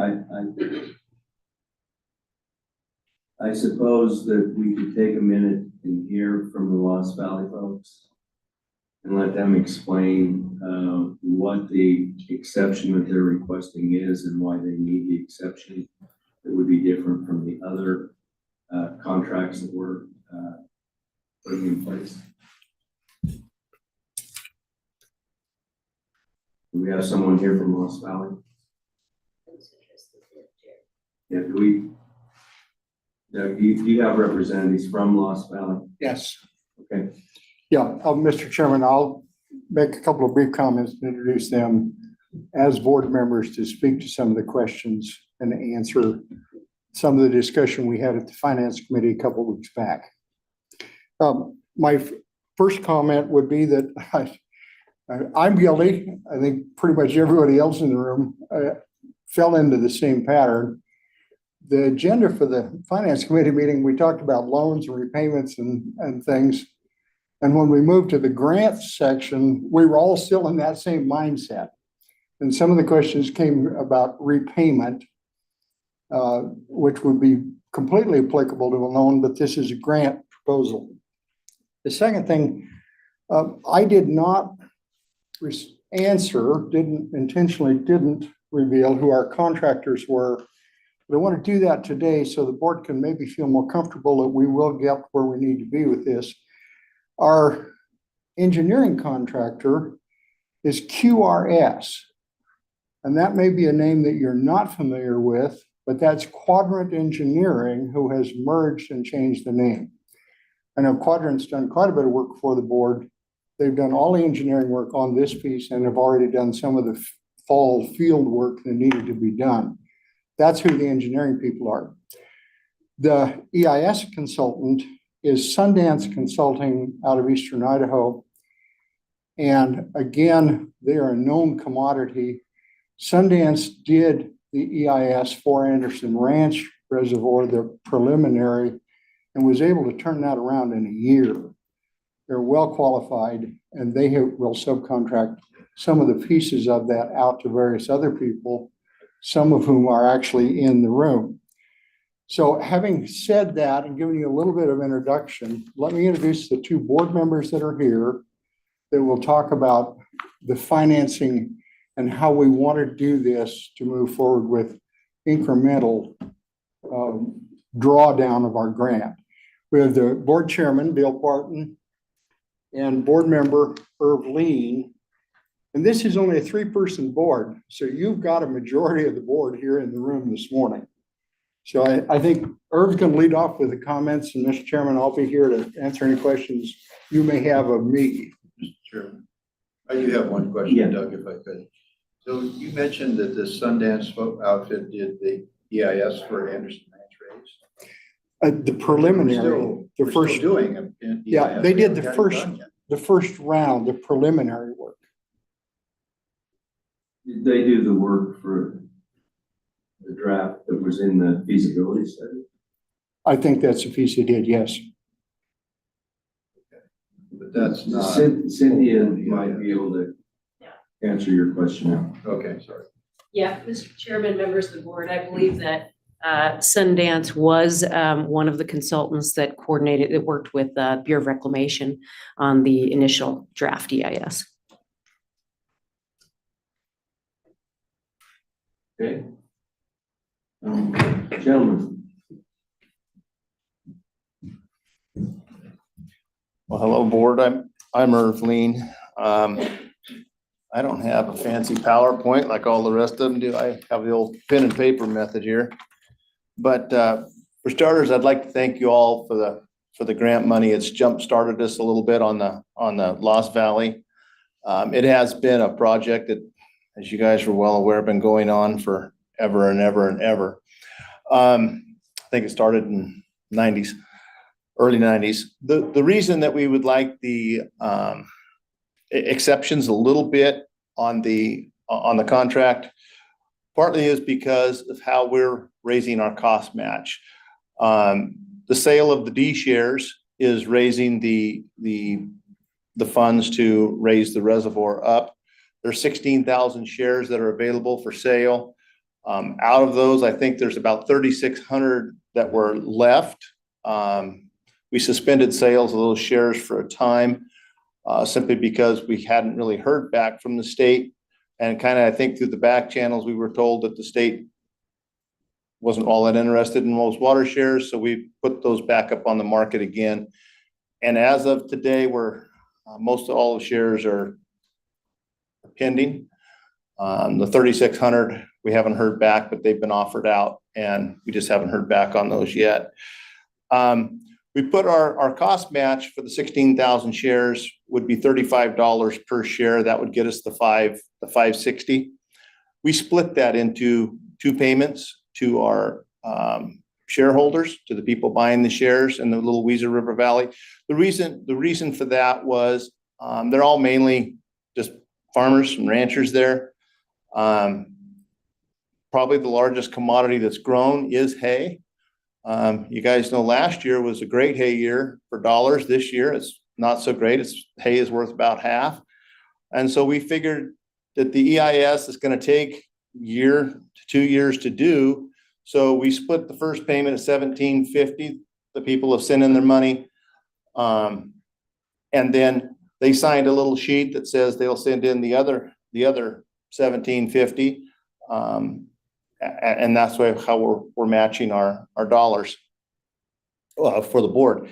I suppose that we could take a minute and hear from the Lost Valley folks and let them explain what the exception that they're requesting is and why they need the exception that would be different from the other contracts that we're putting in place. Do we have someone here from Lost Valley? Yeah, do we? Doug, do you have representatives from Lost Valley? Yes. Okay. Yeah, Mr. Chairman, I'll make a couple of brief comments to introduce them as board members to speak to some of the questions and answer some of the discussion we had at the Finance Committee a couple of weeks back. My first comment would be that I'm guilty. I think pretty much everybody else in the room fell into the same pattern. The agenda for the Finance Committee meeting, we talked about loans and repayments and things. And when we moved to the grants section, we were all still in that same mindset. And some of the questions came about repayment, which would be completely applicable to a loan, but this is a grant proposal. The second thing, I did not intentionally didn't reveal who our contractors were. But I want to do that today so the board can maybe feel more comfortable that we will get where we need to be with this. Our engineering contractor is QRS, and that may be a name that you're not familiar with, but that's Quadrant Engineering, who has merged and changed the name. I know Quadrant's done quite a bit of work for the board. They've done all the engineering work on this piece and have already done some of the fall field work that needed to be done. That's who the engineering people are. The EIS consultant is Sundance Consulting out of Eastern Idaho. And again, they are a known commodity. Sundance did the EIS for Anderson Ranch Reservoir, the preliminary, and was able to turn that around in a year. They're well qualified, and they will subcontract some of the pieces of that out to various other people, some of whom are actually in the room. So having said that and giving you a little bit of introduction, let me introduce the two board members that are here that will talk about the financing and how we want to do this to move forward with incremental drawdown of our grant. We have the board chairman, Dale Barton, and board member Irv Lean. And this is only a 3-person board, so you've got a majority of the board here in the room this morning. So I think Irv's going to lead off with the comments, and Mr. Chairman, I'll be here to answer any questions you may have of me. Mr. Chairman, I do have one question, Doug, if I could. So you mentioned that the Sundance outfit did the EIS for Anderson Ranch Race. The preliminary, the We're first, still doing an EIS. yeah, they We did haven't the got it first, done yet. the first round, the preliminary work. Did they do the work for the draft that was in the feasibility study? I think that's a piece they did, yes. But that's not. Cynthia might be able to answer your question now. Okay, sorry. Yeah, Mr. Chairman, members of the board, I believe that Sundance was one of the consultants that coordinated, that worked with Bureau of Reclamation on the initial draft EIS. Okay. Gentlemen. Well, hello, board. I'm Irv Lean. I don't have a fancy PowerPoint like all the rest of them do. I have the old pen and paper method here. But for starters, I'd like to thank you all for the grant money. It's jump-started us a little bit on the Lost Valley. It has been a project that, as you guys are well aware, been going on for ever and ever and ever. I think it started in early 90s. The reason that we would like the exceptions a little bit on the contract partly is because of how we're raising our cost match. The sale of the D shares is raising the funds to raise the reservoir up. There's 16,000 shares that are available for sale. Out of those, I think there's about 3,600 that were left. We suspended sales of those shares for a time, simply because we hadn't really heard back from the state. And kind of, I think through the back channels, we were told that the state wasn't all that interested in most water shares. So we put those back up on the market again. And as of today, most of all the shares are pending. The 3,600, we haven't heard back, but they've been offered out, and we just haven't heard back on those yet. We put our cost match for the 16,000 shares would be $35 per share. That would get us the $560. We split that into 2 payments to our shareholders, to the people buying the shares in the Little Weezer River Valley. The reason for that was they're all mainly just farmers and ranchers there. Probably the largest commodity that's grown is hay. You guys know last year was a great hay year for dollars. This year it's not so great. Hay is worth about half. And so we figured that the EIS is going to take year to 2 years to do. So we split the first payment at $1,750. The people have sent in their money. And then they signed a little sheet that says they'll send in the other $1,750. And that's how we're matching our dollars for the board.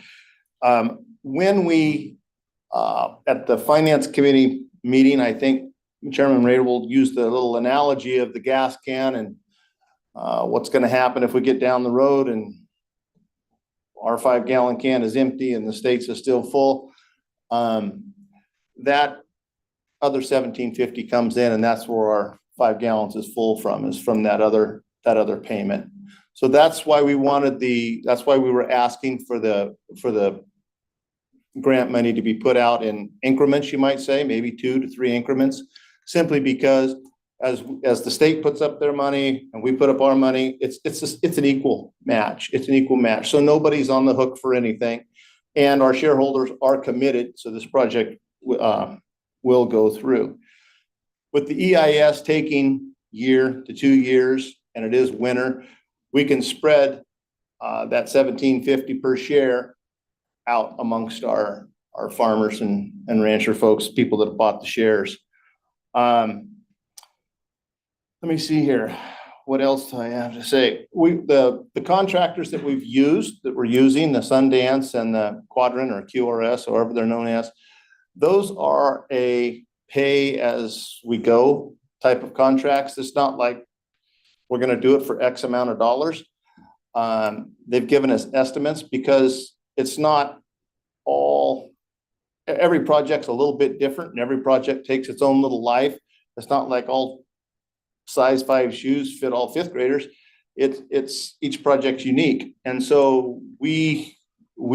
When we, at the finance committee meeting, I think Chairman Raybould used the little analogy of the gas can and what's going to happen if we get down the road and our 5-gallon can is empty and the state's is still full. That other $1,750 comes in, and that's where our 5 gallons is full from, is from that other payment. So that's why we were asking for the grant money to be put out in increments, you might say, maybe 2 to 3 increments, simply because as the state puts up their money and we put up our money, it's an equal match. It's an equal match. So nobody's on the hook for anything, and our shareholders are committed. So this project will go through. With the EIS taking year to 2 years, and it is winter, we can spread that $17.50 per share out amongst our farmers and rancher folks, people that have bought the shares. Let me see here. What else do I have to say? The contractors that we're using, the Sundance and the Quadrant or QRS, or whatever they're known as, those are a pay as we go type of contracts. It's not like we're going to do it for X amount of dollars. They've given us estimates because it's not every project's a little bit different and every project takes its own little life. It's not like all size 5 shoes fit all 5th graders. It's each project's unique. And so we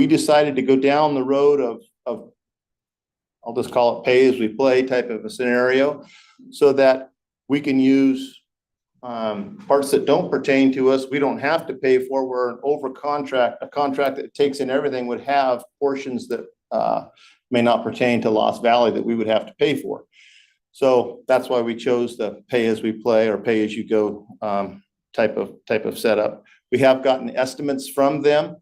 decided to go down the road of I'll just call it pay as we play type of a scenario, so that we can use parts that don't pertain to us. We don't have to pay for. We're an over contract. A contract that takes in everything would have portions that may not pertain to Lost Valley that we would have to pay for. So that's why we chose the pay as we play or pay as you go type of setup. We have gotten estimates from them,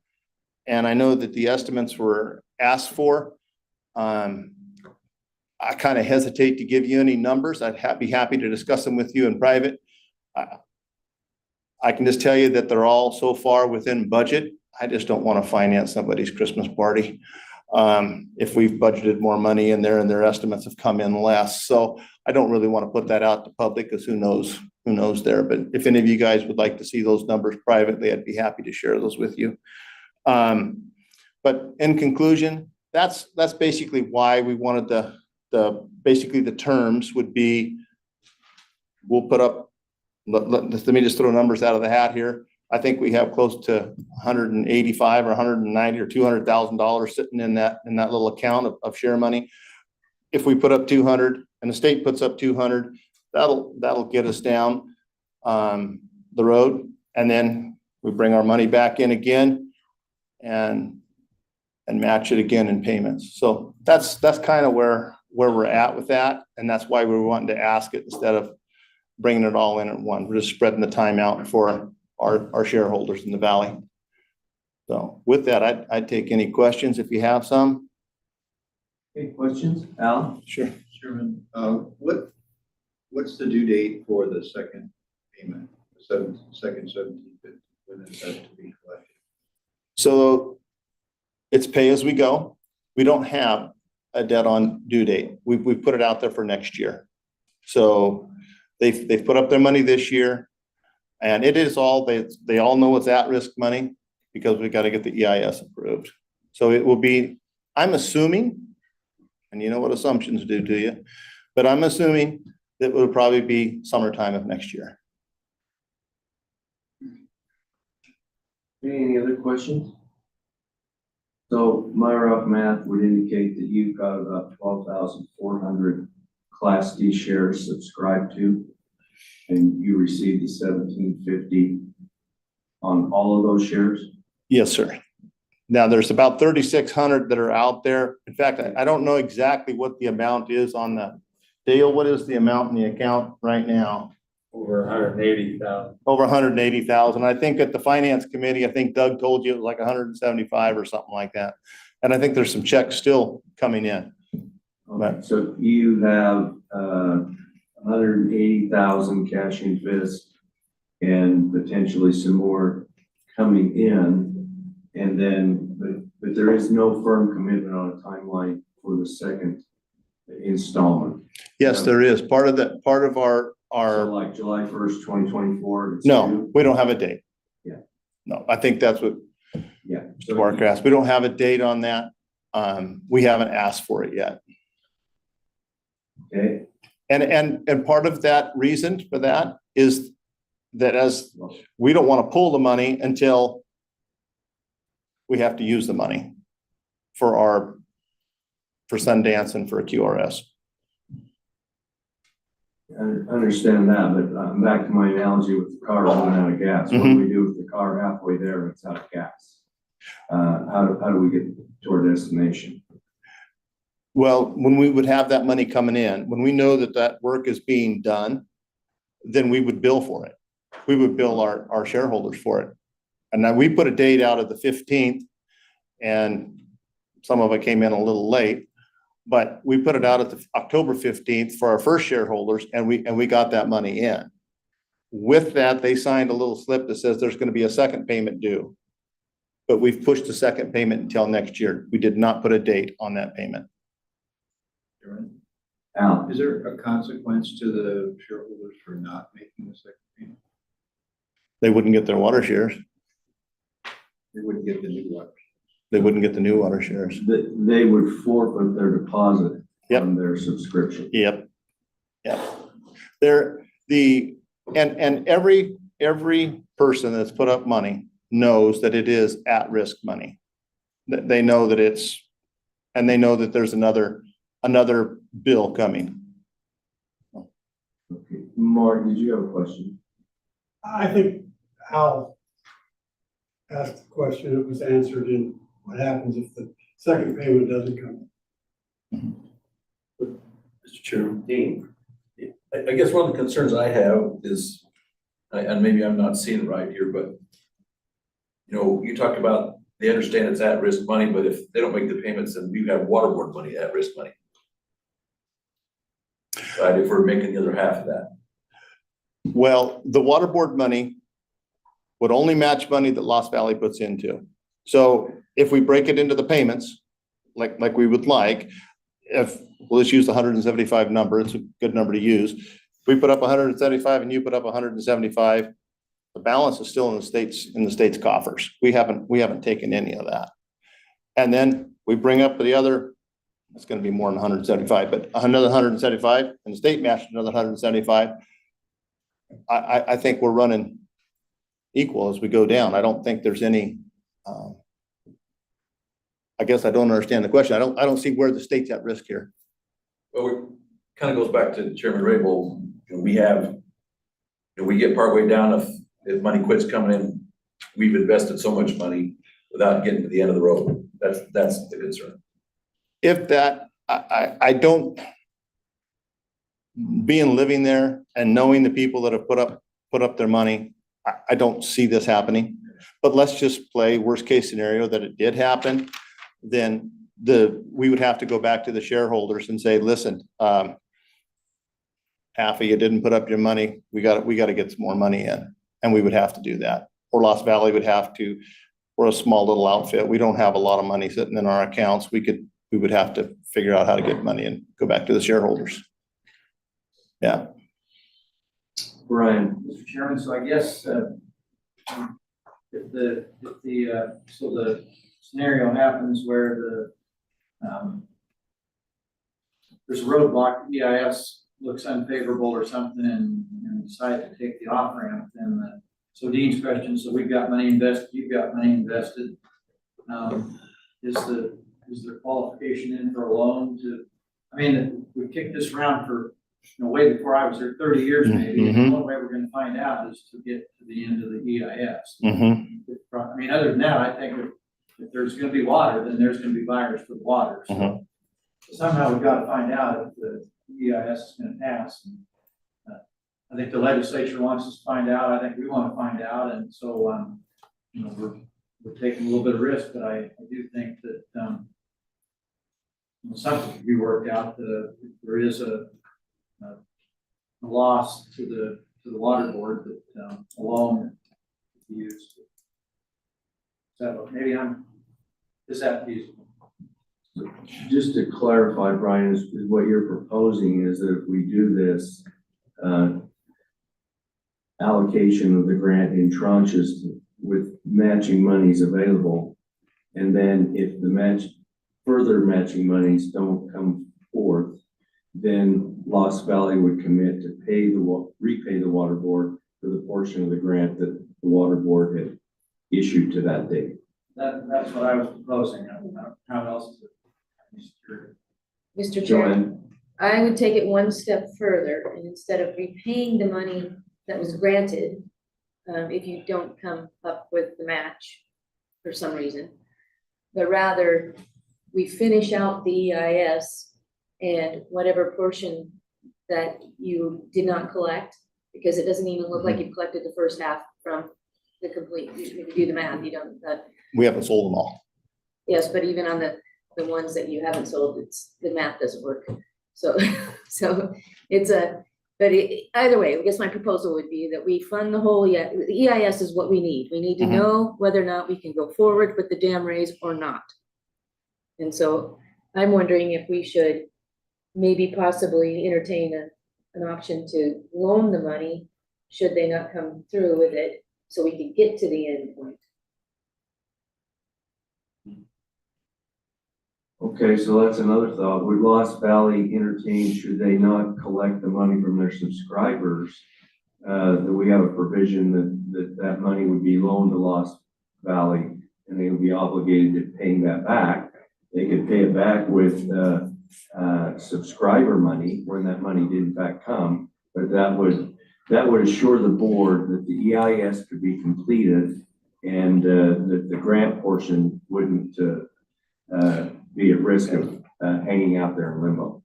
and I know that the estimates were asked for. I kind of hesitate to give you any numbers. I'd be happy to discuss them with you in private. I can just tell you that they're all so far within budget. I just don't want to finance somebody's Christmas party. If we've budgeted more money in there and their estimates have come in less. So I don't really want to put that out to public, because who knows there. But if any of you guys would like to see those numbers privately, I'd be happy to share those with you. But in conclusion, that's basically why we wanted basically the terms would be, we'll put up, let me just throw numbers out of the hat here. I think we have close to 185 or 190 or $200,000 sitting in that little account of share money. If we put up 200 and the state puts up 200, that'll get us down the road. And then we bring our money back in again and match it again in payments. So that's kind of where we're at with that. And that's why we were wanting to ask it instead of bringing it all in at one. We're just spreading the time out for our shareholders in the valley. So with that, I'd take any questions if you have some. Any questions? Al? Sure. Chairman, what's the due date for the second payment, the second 1750? When is that to be collected? So it's pay as we go. We don't have a debt on due date. We put it out there for next year. So they've put up their money this year, and it is all, they all know it's at-risk money because we got to get the EIS approved. So it will be, I'm assuming, and you know what assumptions do to you, but I'm assuming that it will probably be summertime of next year. Any other questions? So my rough math would indicate that you've got about 12,400 Class D shares subscribed to, and you received the 1750 on all of those shares? Yes, sir. Now there's about 3,600 that are out there. In fact, I don't know exactly what the amount is on the Dale. What is the amount in the account right now? Over 180,000. Over 180,000. I think at the finance committee, I think Doug told you it was like 175 or something like that. And I think there's some checks still coming in. Okay, so you have 180,000 cash in fist and potentially some more coming in. And then, but there is no firm commitment on a timeline for the second installment. Yes, there is. Part of our So like July 1st, 2024? No, we don't have a date. Yeah. No, I think that's what Yeah. Mr. Barker asked. We don't have a date on that. We haven't asked for it yet. Okay. And part of that reason for that is that as we don't want to pull the money until we have to use the money for Sundance and for a QRS. I understand that, but back to my analogy with the car running out of gas. What do we do with the car halfway there and it's out of gas? How do we get to our destination? Well, when we would have that money coming in, when we know that that work is being done, then we would bill for it. We would bill our shareholders for it. And now we put a date out of the 15th, and some of it came in a little late, but we put it out at the October 15th for our first shareholders, and we got that money in. With that, they signed a little slip that says there's gonna be a second payment due. But we've pushed the second payment until next year. We did not put a date on that payment. Al, Is there a consequence to the shareholders for not making the second payment? They wouldn't get their water shares. They wouldn't get the new water. They wouldn't get the new water shares. they would forfeit their deposit Yep. on their subscription. Yep. Yep. And every person that's put up money knows that it is at-risk money. They know that and they know that there's another bill coming. Okay. Mark, did you have a question? I think Al asked the question, it was answered in what happens if the second payment doesn't come. Mr. Chairman, Dean, I guess one of the concerns I have is, and maybe I'm not seeing it right here, but you know, you talked about they understand it's at-risk money, but if they don't make the payments, then we have water board money, at-risk money. Right, if we're making the other half of that. Well, the water board money would only match money that Lost Valley puts into. So if we break it into the payments, like we would like, we'll just use the 175 number, it's a good number to use. If we put up 175 and you put up 175, the balance is still in the state's coffers. We haven't taken any of that. And then we bring up the other, it's gonna be more than 175, but another 175, and the state matched another 175. I think we're running equal as we go down. I don't think there's any, I guess I don't understand the question. I don't see where the state's at risk here. Well, it kind of goes back to Chairman Raybould. We get partway down, if money quits coming in, we've invested so much money without getting to the end of the road. That's the concern. If that, I don't, living there and knowing the people that have put up their money, I don't see this happening. But let's just play worst case scenario that it did happen. Then we would have to go back to the shareholders and say, listen, half of you didn't put up your money. We got to get some more money in, and we would have to do that. Or Lost Valley would have to. We're a small little outfit. We don't have a lot of money sitting in our accounts. We would have to figure out how to get money and go back to the shareholders. Yeah. Brian, Mr. Chairman, so I guess, if the scenario happens where there's a roadblock, EIS looks unfavorable or something and decide to take the off ramp, then so Dean's question, so we've got money invested, you've got money invested. Is there qualification in for a loan we kicked this around for, way before I was there, 30 years maybe. Mm-hmm. The only way we're gonna find out is to get to the end of the EIS. Mm-hmm. Other than that, I think if there's gonna be water, then there's gonna be buyers for the water. So Mhm. somehow we've got to find out if the EIS is gonna pass. And, I think the legislature wants us to find out. I think we want to find out. And so, we're taking a little bit of risk, but I do think that, something can be worked out. If there is a loss to the water board that, a loan be used. So maybe is that feasible? just to clarify, Brian, is what you're proposing is that if we do this, allocation of the grant in tranches with matching monies available, and then if the further matching monies don't come forth, then Lost Valley would commit to repay the water board for the portion of the grant that the water board had issued to that date. That's what I was proposing. How else is it? Mr. Chair, Joanne? I would take it one step further, and instead of repaying the money that was granted, if you don't come up with the match for some reason, but rather we finish out the EIS and whatever portion that you did not collect, because it doesn't even look like you've collected the first half from the complete, if you do the math, you don't, We haven't sold them all. yes, but even on the ones that you haven't sold, the math doesn't work. So, so either way, I guess my proposal would be that we fund the whole, the EIS is what we need. We need to know whether or not we can go forward with the dam raise or not. And so I'm wondering if we should maybe possibly entertain an option to loan the money, should they not come through with it, so we can get to the end point. Okay, so that's another thought. Would Lost Valley entertain, should they not collect the money from their subscribers, that we have a provision that money would be loaned to Lost Valley and they would be obligated to paying that back. They could pay it back with subscriber money when that money did in fact come, but that would assure the board that the EIS could be completed and that the grant portion wouldn't be at risk of hanging out there in limbo.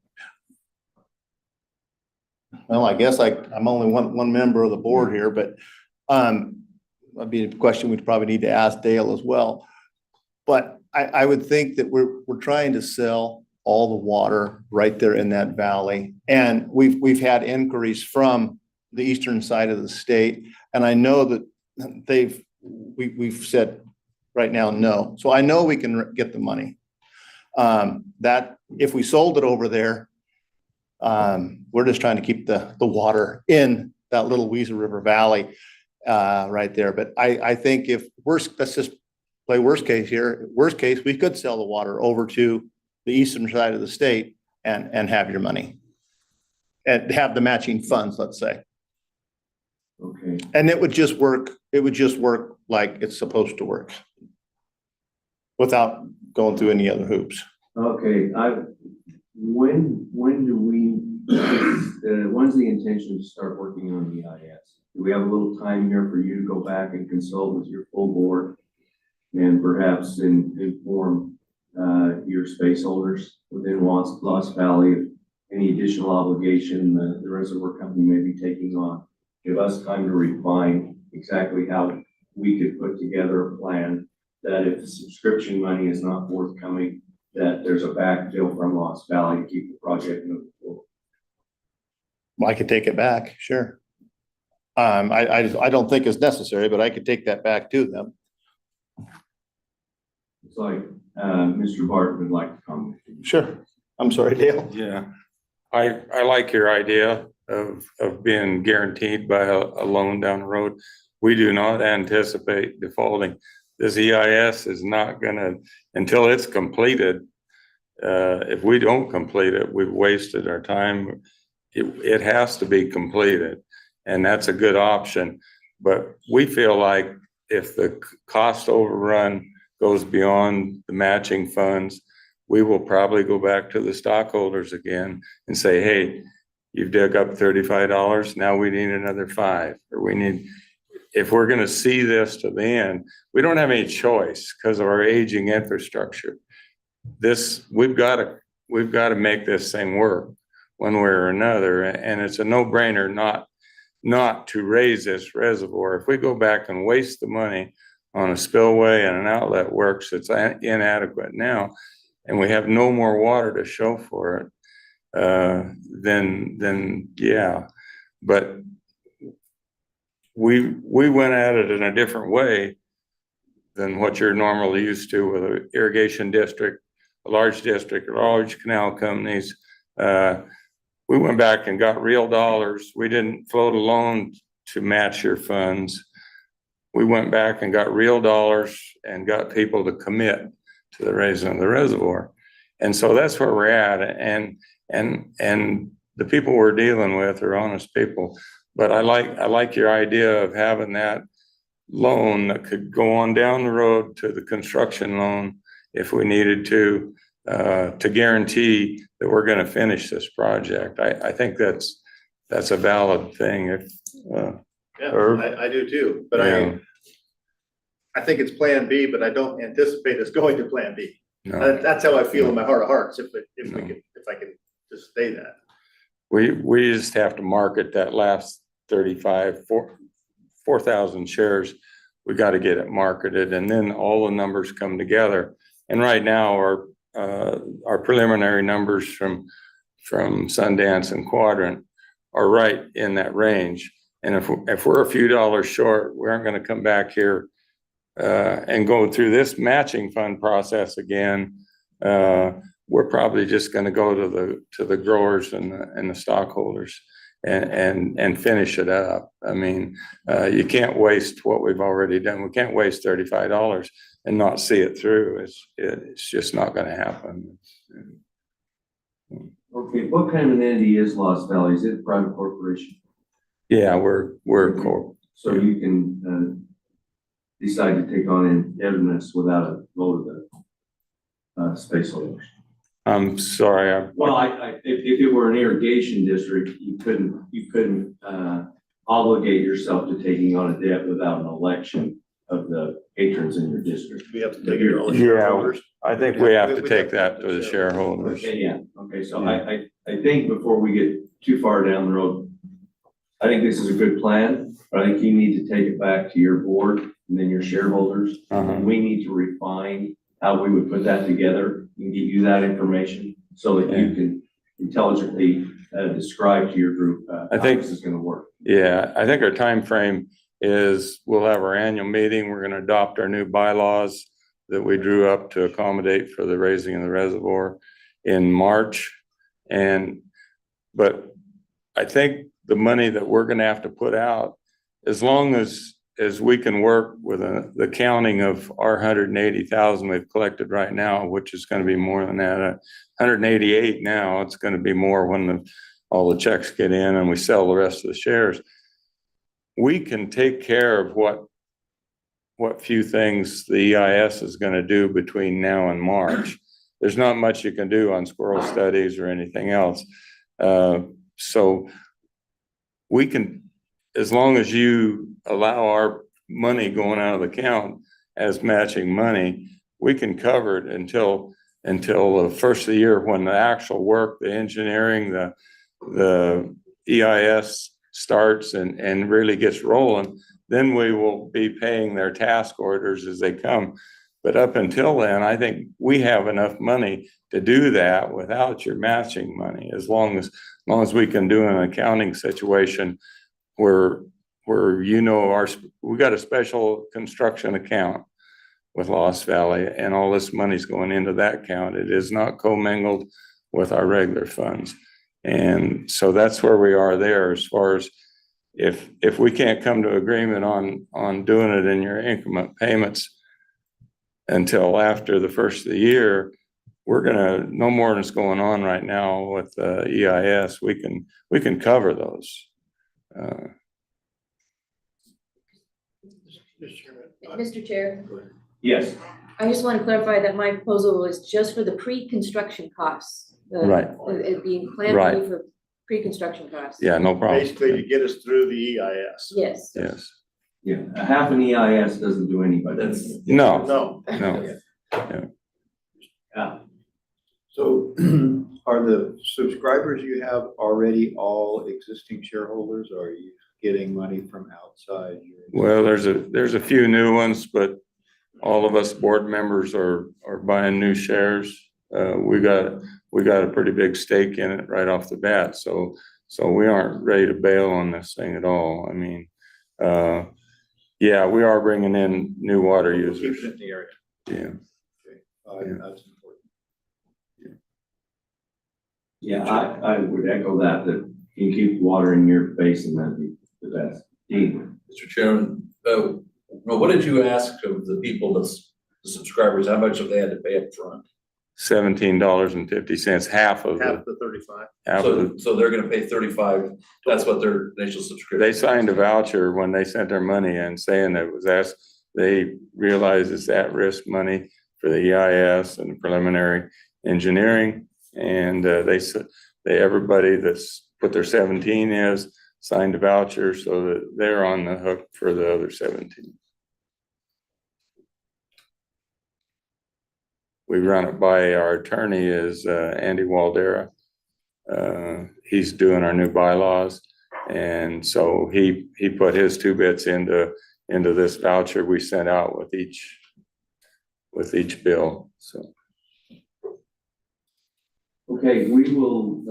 Well, I guess I'm only one member of the board here, but that'd be a question we'd probably need to ask Dale as well. But I would think that we're trying to sell all the water right there in that valley. And we've had inquiries from the eastern side of the state. And I know that we've said right now, no. So I know we can get the money. That if we sold it over there, we're just trying to keep the water in that little Weezer River Valley right there. But I think let's just play worst case here. Worst case, we could sell the water over to the eastern side of the state and have your money and have the matching funds, let's say. Okay. And it would just work. It would just work like it's supposed to work without going through any other hoops. Okay, when do we, when's the intention to start working on the EIS? Do we have a little time here for you to go back and consult with your full board and perhaps inform your space holders within Lost Valley of any additional obligation the reservoir company may be taking on? Give us time to refine exactly how we could put together a plan that if the subscription money is not forthcoming, that there's a backfill from Lost Valley to keep the project moving forward. I could take it back, sure. I don't think it's necessary, but I could take that back to them. It's like Mr. Barton would like to comment. Sure. I'm sorry, Dale. Yeah, I like your idea of being guaranteed by a loan down the road. We do not anticipate defaulting. This EIS is not gonna, until it's completed, if we don't complete it, we've wasted our time. It has to be completed, and that's a good option. But we feel like if the cost overrun goes beyond the matching funds, we will probably go back to the stockholders again and say, hey, you've dug up $35, now we need another $5, or we need, if we're gonna see this to the end, we don't have any choice because of our aging infrastructure. We've gotta make this thing work one way or another, and it's a no-brainer not to raise this reservoir. If we go back and waste the money on a spillway and an outlet works that's inadequate now, and we have no more water to show for it, then yeah. But we went at it in a different way than what you're normally used to with an irrigation district, a large district, large canal companies. We went back and got real dollars. We didn't float a loan to match your funds. We went back and got real dollars and got people to commit to the raising of the reservoir. And so that's where we're at. And the people we're dealing with are honest people. But I like your idea of having that loan that could go on down the road to the construction loan if we needed to guarantee that we're going to finish this project. I think that's a valid thing. I do too, but yeah. I think it's plan B, but I don't anticipate us going to plan B. No. That's how I feel in my heart of hearts, if I could just say that. We just have to market that last 4,000 shares we got to get it marketed, and then all the numbers come together. And right now, our preliminary numbers from Sundance and Quadrant are right in that range. And if we're a few dollars short, we aren't going to come back here and go through this matching fund process again. We're probably just going to go to the growers and the stockholders and finish it up. I mean, you can't waste what we've already done. We can't waste $35 and not see it through. It's just not going to happen. Okay, what kind of an entity is Lost Valley? Is it a private corporation? Yeah, we're a corp. So you can decide to take on indebtedness without a vote of the space holders. I'm sorry. Well, if it were an irrigation district, you couldn't obligate yourself to taking on a debt without an election of the patrons in your district. We have to take it to all the Yeah, shareholders. I think we have to take that to the shareholders. Okay, yeah, okay, so I think before we get too far down the road, I think this is a good plan, but I think you need to take it back to your board and then your shareholders. And we need to refine how we would put that together and give you that information so that you can intelligently describe to your group how this is gonna work. Yeah, I think our time frame is we'll have our annual meeting. We're gonna adopt our new bylaws that we drew up to accommodate for the raising of the reservoir in March. But I think the money that we're gonna have to put out, as long as we can work with the counting of our 180,000 we've collected right now, which is gonna be more than that, 188 now, it's gonna be more when all the checks get in and we sell the rest of the shares. We can take care of what few things the EIS is gonna do between now and March. There's not much you can do on squirrel studies or anything else. So we can, as long as you allow our money going out of the account as matching money, we can cover it until the first of the year when the actual work, the engineering, the EIS starts and really gets rolling. Then we will be paying their task orders as they come. But up until then, I think we have enough money to do that without your matching money, as long as we can do an accounting situation where we got a special construction account with Lost Valley, and all this money's going into that account. It is not commingled with our regular funds. And so that's where we are there, as far as if we can't come to agreement on doing it in your increment payments until after the first of the year, we're gonna, no more than is going on right now with EIS, we can cover those. Mr. Chair, Yes. I just want to clarify that my proposal was just for the pre-construction costs. Right. It being planned Right. for pre-construction costs. Yeah, no problem. Basically, to get us through the EIS. Yes. Yes. Yeah, a half an EIS doesn't do anybody. No. No. Yeah. So are the subscribers you have already all existing shareholders, or are you getting money from outside? Well, there's a few new ones, but all of us board members are buying new shares. We got a pretty big stake in it right off the bat, so we aren't ready to bail on this thing at all. I mean, yeah, we are bringing in new water users. In the area. Yeah. Okay. That's important. Yeah, I would echo that you keep water in your basin, that'd be the best. Dean. Mr. Chairman, what did you ask of the people, the subscribers, how much have they had to pay up front? $17.50, half of the 35. So they're gonna pay 35, that's what their initial subscription. They signed a voucher when they sent their money in, saying that it was asked, they realize it's at-risk money for the EIS and the preliminary engineering. And everybody that's put their 17 is signed a voucher, so that they're on the hook for the other 17. We run it by our attorney is Andy Waldera. He's doing our new bylaws. And so he put his 2 bits into into this voucher we sent out with each bill, so. Okay, we will,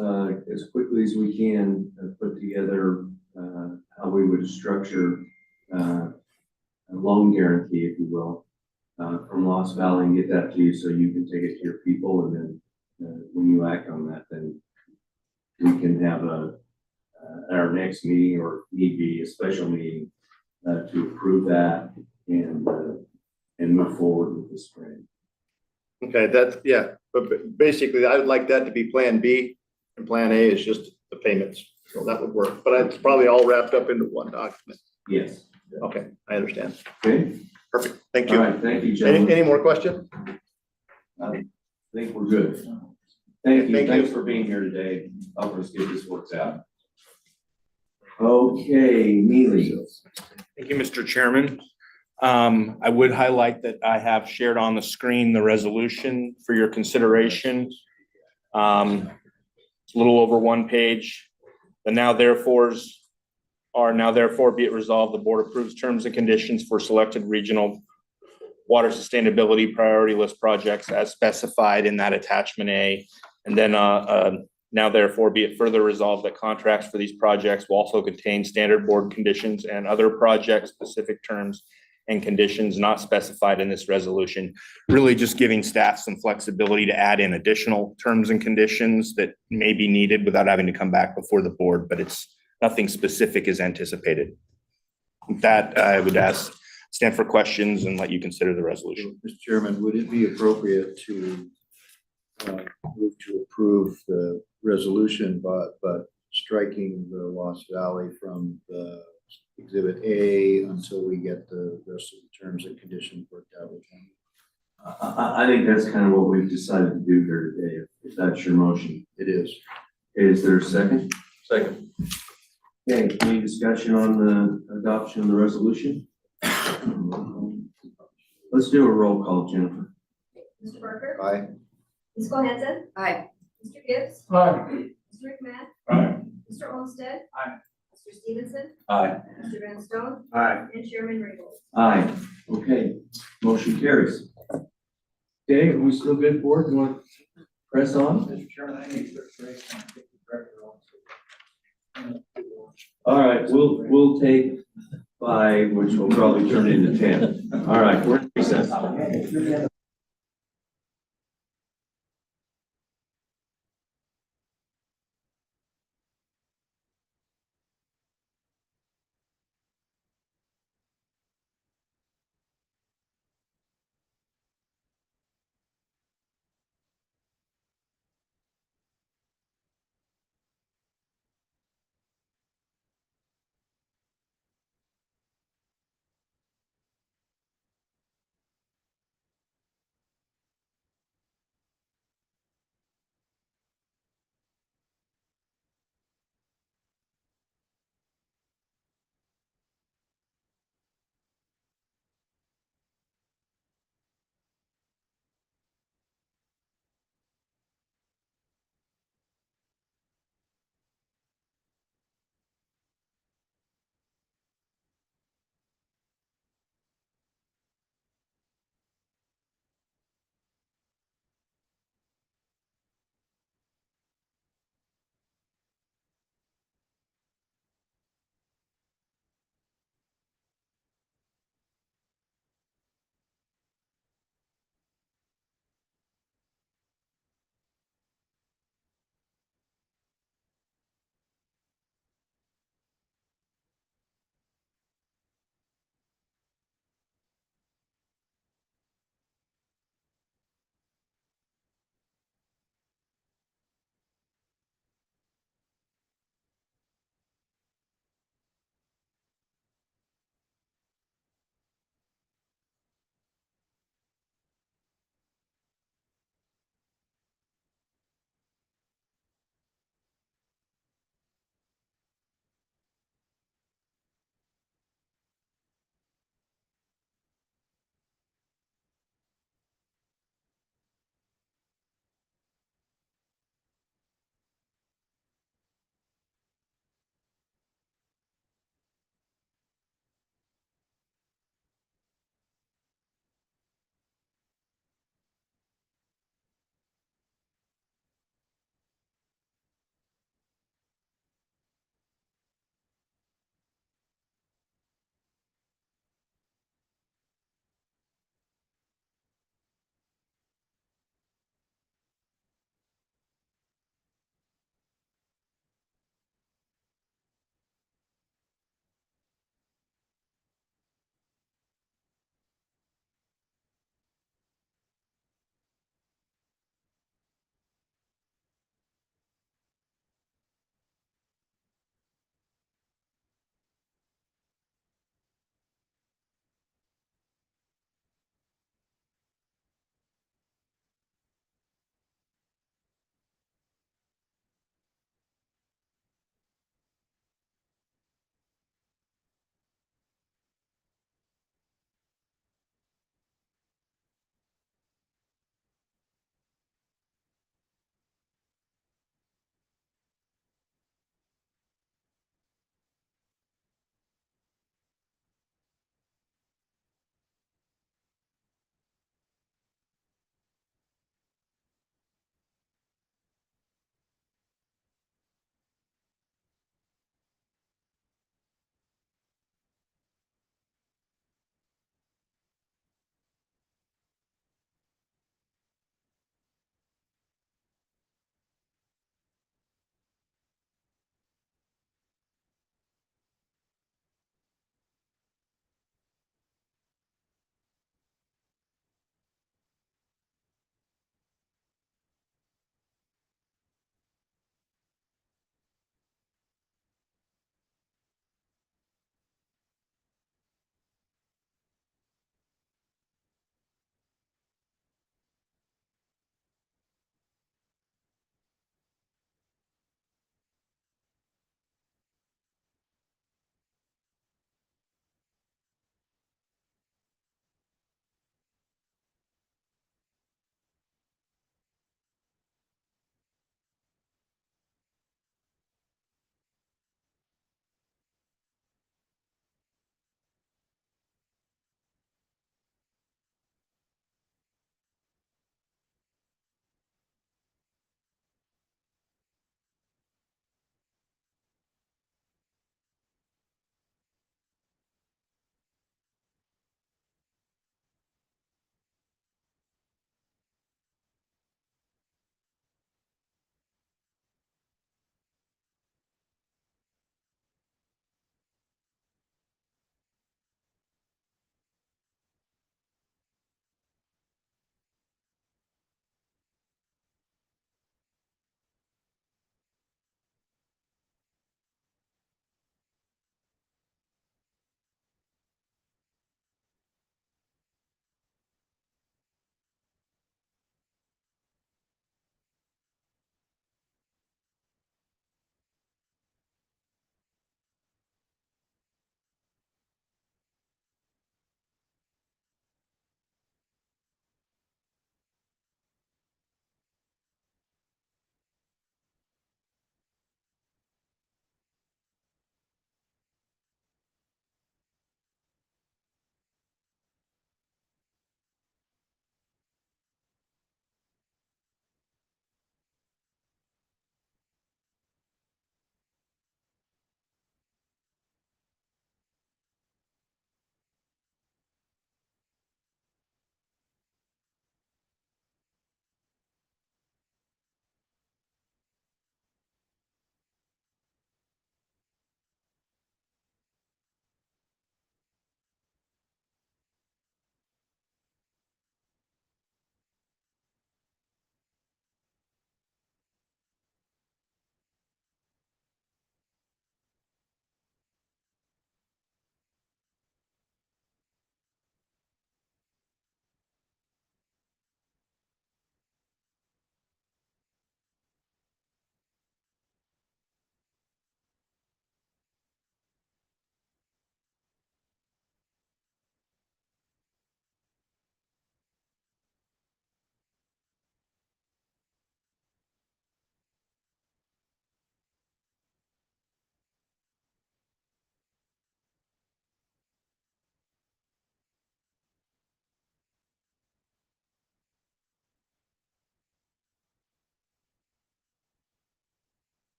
as quickly as we can, put together, how we would structure, a loan guarantee, if you will, from Lost Valley and get that to you so you can take it to your people. And then, when you act on that, then we can have our next meeting, or need be a special meeting, to approve that and move forward with this grant. Okay, that's, yeah, but basically I would like that to be Plan B, and Plan A is just the payments. So that would work, but it's probably all wrapped up into one document. Yes. Okay, I understand. Okay. Perfect. Thank All you. right, thank you, gentlemen. Any more questions? I think we're good. Thank you. Thank you. Thanks for being here today. Help us get this worked out. Okay, Neely. Thank you, Mr. Chairman. I would highlight that I have shared on the screen the resolution for your consideration. It's a little over one page. The now therefores are now therefore be it resolved, the board approves terms and conditions for selected regional water sustainability priority list projects as specified in that attachment A. And then now therefore be it further resolved that contracts for these projects will also contain standard board conditions and other project specific terms and conditions not specified in this resolution. Really just giving staff some flexibility to add in additional terms and conditions that may be needed without having to come back before the board, but it's nothing specific is anticipated. With that, I would stand for questions and let you consider the resolution. Mr. Chairman, would it be appropriate to move to approve the resolution, but striking the Lost Valley from the Exhibit A until we get the rest of the terms and conditions worked out with him? I think that's kind of what we've decided to do here today, if that's your motion. It is. Is there a second? Second. Okay, any discussion on the adoption of the resolution? Let's do a roll call, Jennifer. Mr. Barker? Aye. Ms. Cole-Hansen? Aye. Mr. Gibbs? Aye. Mr. McMahon? Aye. Mr. Olmstead? Aye. Mr. Stevenson? Aye. Mr. Van Stone? Aye. And Chairman Raybould? Aye. Okay, motion carries. Okay, are we still good, board? You want to press on? Mr. Chairman, I need to break and take the director on. All right, we'll take 5, which will probably turn into 10. All right, we're in recess.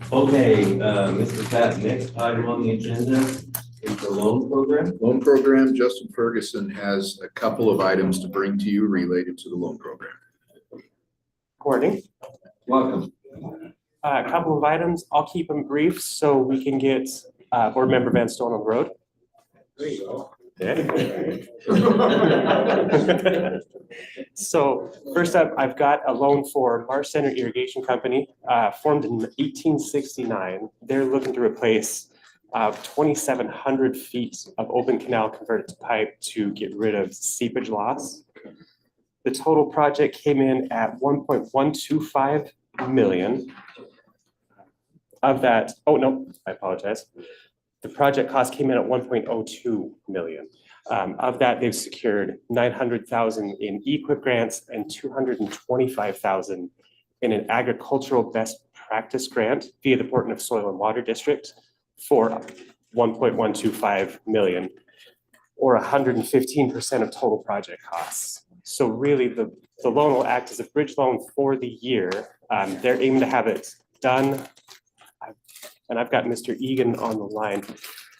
Okay, Mr. Pat, next item on the agenda is the loan program. Loan program, Justin Ferguson has a couple of items to bring to you related to the loan program. Morning. Welcome. A couple of items. I'll keep them brief so we can get Board Member Van Stone on the road. There you go. So first up, I've got a loan for Marsh Center Irrigation Company, formed in 1869. They're looking to replace 2,700 feet of open canal converted to pipe to get rid of seepage loss. The total project came in at 1.125 million. Of that, oh no, I apologize. The project cost came in at 1.02 million. Of that, they've secured 900,000 in EQIP grants and 225,000 in an agricultural best practice grant via the Portland Soil and Water District for 1.125 million, or 115% of total project costs. So really, the loan will act as a bridge loan for the year. They're aiming to have it done. And I've got Mr. Egan on the line.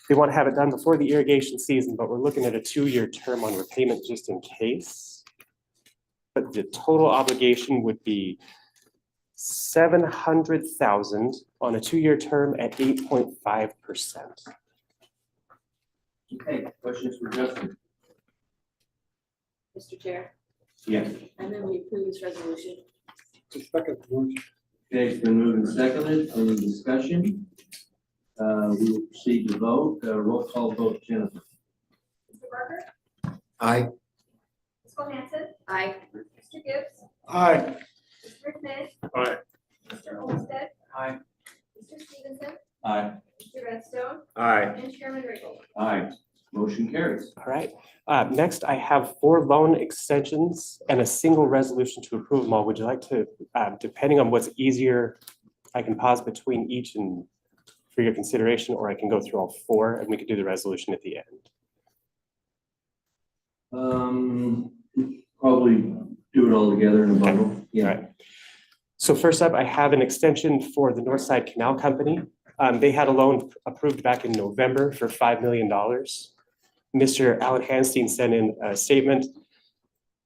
They want to have it done before the irrigation season, but we're looking at a 2-year term on repayment just in case. But the total obligation would be 700,000 on a 2-year term at 8.5%. Okay, questions for Justin? Mr. Chair, Yes. and then we approve this resolution. Okay, it's been moved and seconded. Any discussion? We will proceed to vote. Roll call vote, Jennifer. Mr. Barker? Aye. Ms. Cole-Hansen? Aye. Mr. Gibbs? Aye. Mr. McMahon? Aye. Mr. Olmstead? Aye. Mr. Stevenson? Aye. Mr. Redstone? Aye. And Chairman Raybould? Aye. Motion carries. All right. Next, I have 4 loan extensions and a single resolution to approve them all. Would you like to, depending on what's easier, I can pause between each and for your consideration, or I can go through all 4 and we could do the resolution at the end. Probably do it all together in a bundle. All Yeah. right. So first up, I have an extension for the Northside Canal Company. They had a loan approved back in November for $5 million. Mr. Alan Hanstein sent in a statement.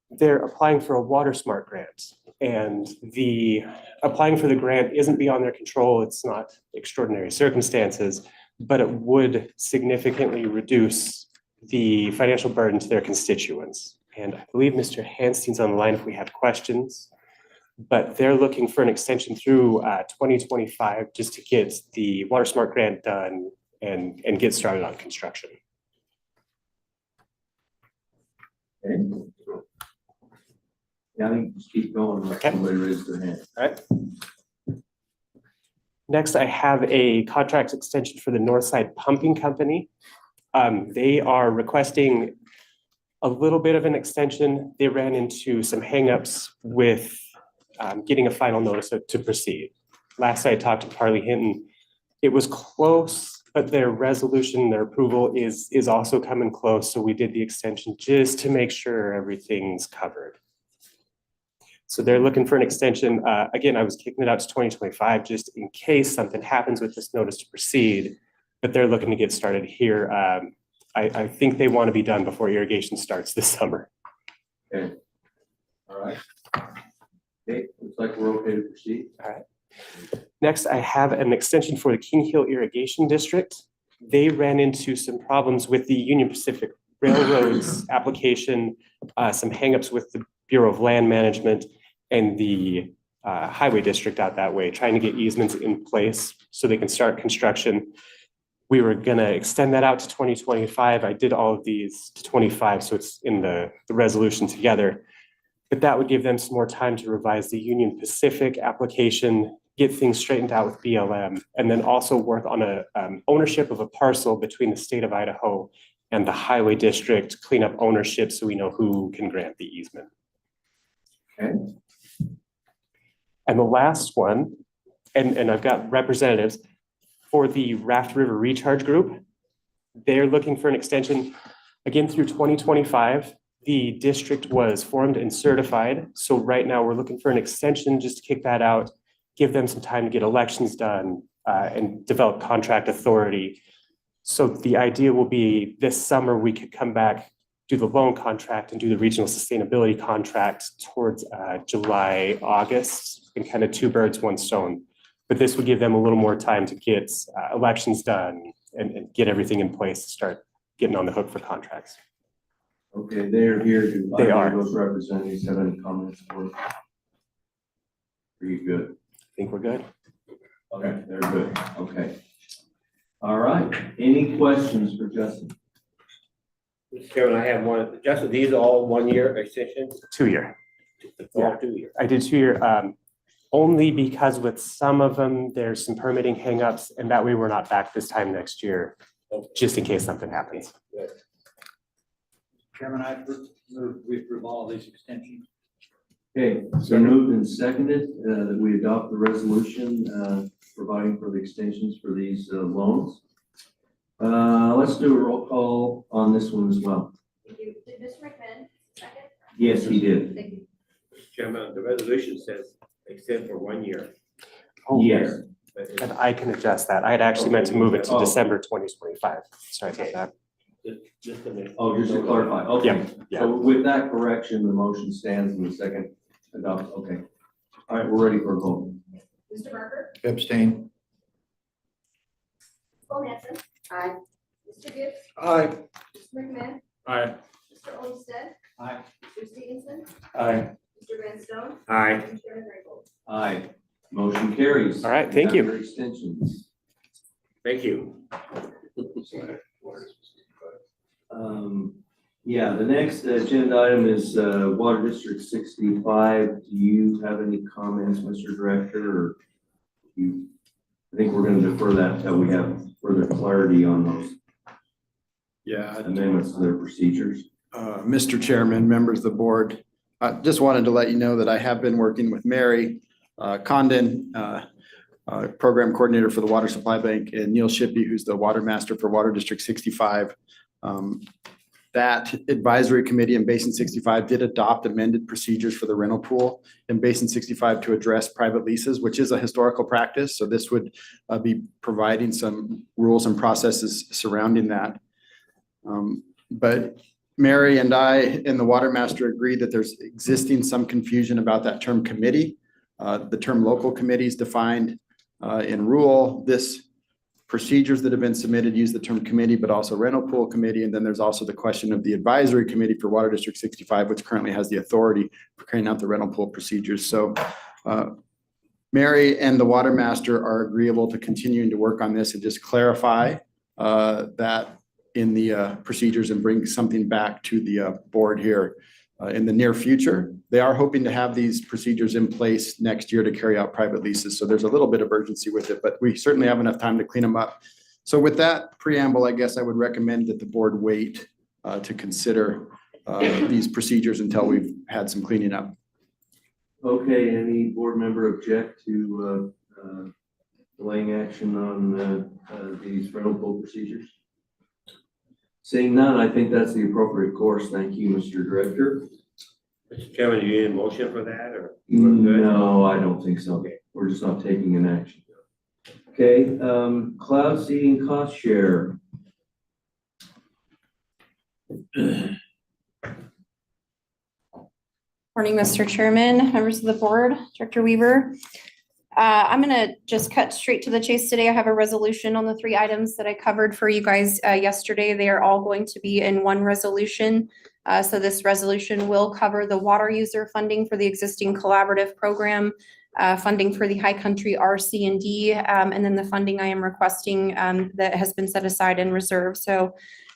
They're applying for a Water Smart grant, and the applying for the grant isn't beyond their control. It's not extraordinary circumstances, but it would significantly reduce the financial burden to their constituents. And I believe Mr. Hanstein's on the line if we have questions, but they're looking for an extension through 2025 just to get the Water Smart grant done and get started on construction. Okay. Yeah, I think just keep going. Let somebody raise their hand. All right. Next, I have a contract extension for the Northside Pumping Company. They are requesting a little bit of an extension. They ran into some hangups with getting a final notice to proceed. Last I talked to Parley Hinton, it was close, but their resolution, their approval is also coming close. So we did the extension just to make sure everything's covered. So they're looking for an extension. Again, I was kicking it out to 2025 just in case something happens with this notice to proceed, but they're looking to get started here. I think they want to be done before irrigation starts this summer. Okay. All right. Okay, looks like we're okay to proceed. All right. Next, I have an extension for the King Hill Irrigation District. They ran into some problems with the Union Pacific Railroad's application, some hangups with the Bureau of Land Management and the Highway District out that way, trying to get easements in place so they can start construction. We were gonna extend that out to 2025. I did all of these to 25, so it's in the resolution together. But that would give them some more time to revise the Union Pacific application, get things straightened out with BLM, and then also work on a ownership of a parcel between the state of Idaho and the Highway District, clean up ownership so we know who can grant the easement. Okay. And the last one, and I've got representatives for the Raft River Recharge Group. They're looking for an extension again through 2025. The district was formed and certified. So right now we're looking for an extension just to kick that out, give them some time to get elections done and develop contract authority. So the idea will be this summer, we could come back, do the loan contract and do the regional sustainability contract towards July, August, and kind of two birds, one stone. But this would give them a little more time to get elections done and get everything in place to start getting on the hook for contracts. Okay, they're here. Do They are. Those representatives have any comments for? Are you good? I think we're good. Okay, they're good. Okay. All right. Any questions for Justin? Mr. Chairman, I have one. Justin, these are all 1-year extensions? 2-year. All 2 years. I did 2-year, only because with some of them, there's some permitting hangups, and that way we're not back this time next year, just in case something happens. Chairman, I move we approve all of these extensions. Okay, so moved and seconded that we adopt the resolution providing for the extensions for these loans. Let's do a roll call on this one as well. Thank you. Did Mr. McMahon second? Yes, he did. Thank you. Mr. Chairman, the resolution says extend for 1 year. Oh, Yes. and I can adjust that. I had actually meant to move it to Oh. December 2025. Sorry about that. Just a minute. Oh, just to clarify. Okay. Yeah. So with that correction, the motion stands in the second adopt. Okay. All right, we're ready for a vote. Mr. Barker? Abstain. Cole-Hansen? Aye. Mr. Gibbs? Aye. Mr. McMahon? Aye. Mr. Olmstead? Aye. Mr. Stevenson? Aye. Mr. Van Stone? Aye. And Chairman Raybould? Aye. Motion carries. All right, thank you. After extensions. Thank you. Yeah, the next agenda item is Water District 65. Do you have any comments, Mr. Director? Or I think we're going to defer that until we have further clarity on those Yeah, amendments to their procedures. Mr. Chairman, members of the board, just wanted to let you know that I have been working with Mary Condon, Program Coordinator for the Water Supply Bank, and Neil Shippey, who's the Water Master for Water District 65. That advisory committee in Basin 65 did adopt amended procedures for the rental pool in Basin 65 to address private leases, which is a historical practice. So this would be providing some rules and processes surrounding that. But Mary and I and the Water Master agree that there's existing some confusion about that term committee. The term local committee is defined in rule. This procedures that have been submitted use the term committee, but also rental pool committee. And then there's also the question of the advisory committee for Water District 65, which currently has the authority for carrying out the rental pool procedures. So Mary and the Water Master are agreeable to continuing to work on this and just clarify that in the procedures and bring something back to the board here in the near future. They are hoping to have these procedures in place next year to carry out private leases. So there's a little bit of urgency with it, but we certainly have enough time to clean them up. So with that preamble, I guess I would recommend that the board wait to consider these procedures until we've had some cleaning up. Okay, any board member object to delaying action on these rental pool procedures? Seeing none, I think that's the appropriate course. Thank you, Mr. Director. Mr. Chairman, do you need a motion for that or? we're good? No, I don't think so. Okay. We're just not taking an action. Okay, cloud seeding cost share. Morning, Mr. Chairman, members of the board, Director Weaver. I'm gonna just cut straight to the chase today. I have a resolution on the 3 items that I covered for you guys yesterday. They are all going to be in one resolution. So this resolution will cover the water user funding for the existing collaborative program, funding for the High Country RC&D, and then the funding I am requesting that has been set aside in reserve. So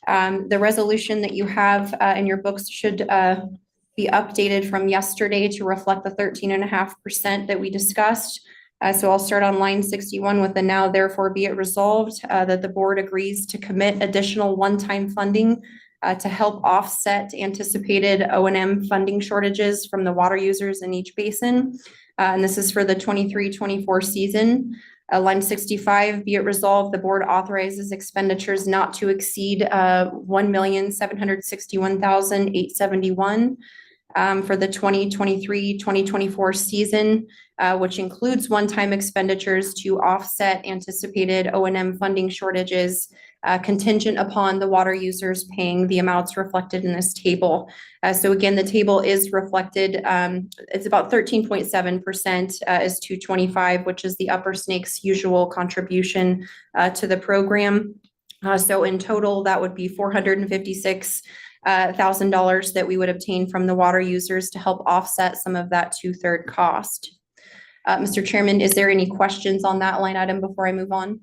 the resolution that you have in your books should be updated from yesterday to reflect the 13.5% that we discussed. So I'll start on line 61 with the now therefore be it resolved that the board agrees to commit additional one-time funding to help offset anticipated O&M funding shortages from the water users in each basin. And this is for the 23-24 season. Line 65, be it resolved, the board authorizes expenditures not to exceed $1,761,871. for the 2023-2024 season, which includes one-time expenditures to offset anticipated O&M funding shortages, contingent upon the water users paying the amounts reflected in this table. So again, the table is reflected, it's about 13.7% is 225, which is the Upper Snake's usual contribution to the program. So in total, that would be $456,000 that we would obtain from the water users to help offset some of that 2/3 cost. Mr. Chairman, is there any questions on that line item before I move on?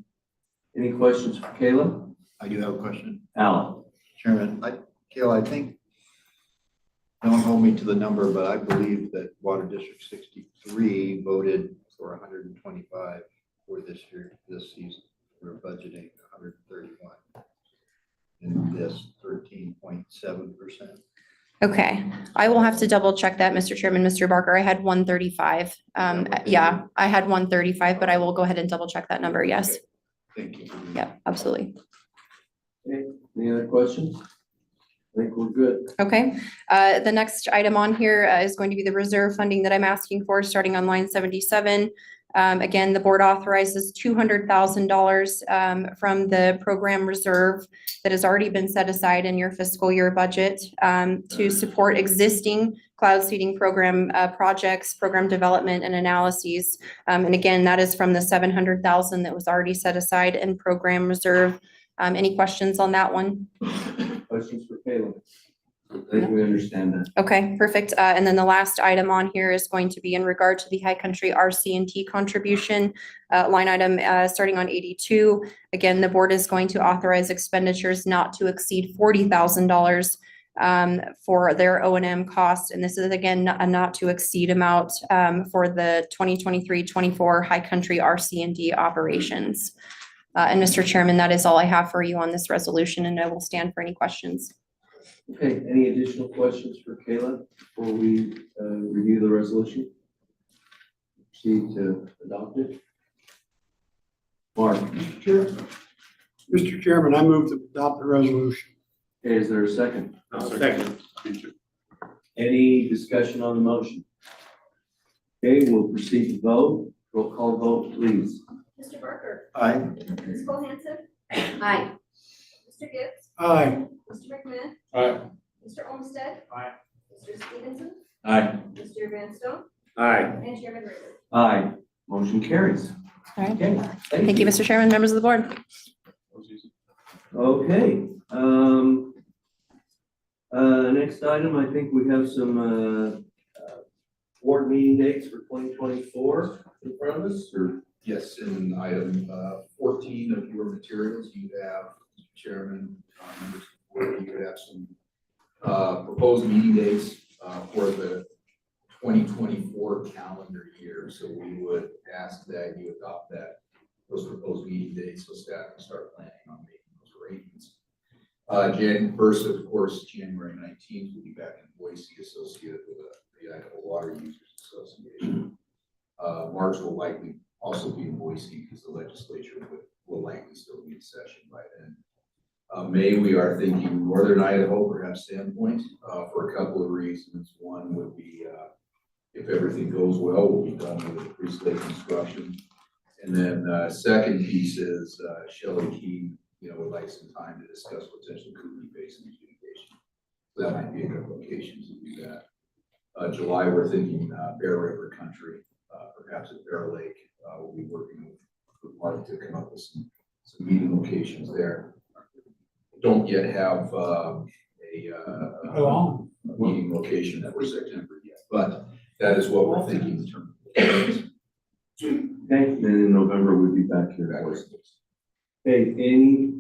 Any questions for Kayla? I do have a question. Alan? Chairman, Kayla, I think, don't hold me to the number, but I believe that Water District 63 voted for 125 for this year, this season. We're budgeting 131 in this 13.7%. Okay, I will have to double check that, Mr. Chairman, Mr. Barker. I had 135. Yeah, I had 135, but I will go ahead and double check that number. Yes. Thank you. Yeah, absolutely. Okay, any other questions? I think we're good. Okay, the next item on here is going to be the reserve funding that I'm asking for, starting on line 77. Again, the board authorizes $200,000 from the program reserve that has already been set aside in your fiscal year budget to support existing cloud seeding program projects, program development and analyses. And again, that is from the $700,000 that was already set aside in program reserve. Any questions on that one? Questions for Kayla? I think we understand that. Okay, perfect. And then the last item on here is going to be in regard to the High Country RC&T contribution line item starting on 82. Again, the board is going to authorize expenditures not to exceed $40,000 for their O&M costs. And this is again, a not to exceed amount for the 2023-24 High Country RC&D operations. And Mr. Chairman, that is all I have for you on this resolution, and I will stand for any questions. Okay, any additional questions for Kayla before we review the resolution? Proceed to adopt it. Mark? Mr. Chairman, I move to adopt the resolution. Okay, is there a second? Second. Any discussion on the motion? Okay, we'll proceed to vote. Roll call vote, please. Mr. Barker. Aye. Ms. Cole-Hansen. Aye. Mr. Gibbs. Aye. Mr. McMahon. Aye. Mr. Olmstead. Aye. Mr. Stevenson. Aye. Mr. Van Stone. Aye. And Chairman Raybould. Aye. Motion carries. All right. Okay. Thank you, Mr. Chairman, members of the board. Okay, next item, I think we have some, board meeting dates for 2024 in front of us, or? Yes, in item 14 of your materials, you have, Mr. Chairman, members of the board, you have some proposed meeting dates for the 2024 calendar year. So we would ask that you adopt those proposed meeting dates so staff can start planning on making those arrangements. First, of course, January 19th, we'll be back in Boise associated with the Idaho Water Users Association. March will likely also be in Boise because the legislature will likely still be in session by then. May, we are thinking northern Idaho, perhaps Sandpoint, for a couple of reasons. One would be if everything goes well, we'll be done with the pre-slate construction. And then second piece is Shelley Key, would like some time to discuss potential Kootenai Basin communication. So that might be a good location to do that. July, we're thinking Bear River Country, perhaps at Bear Lake. We'll be working with Mark to come up with some meeting locations there. Don't yet have a meeting location that we're September yet, but that is what we're thinking in terms of. Okay, then in November, we'll be back here. Okay,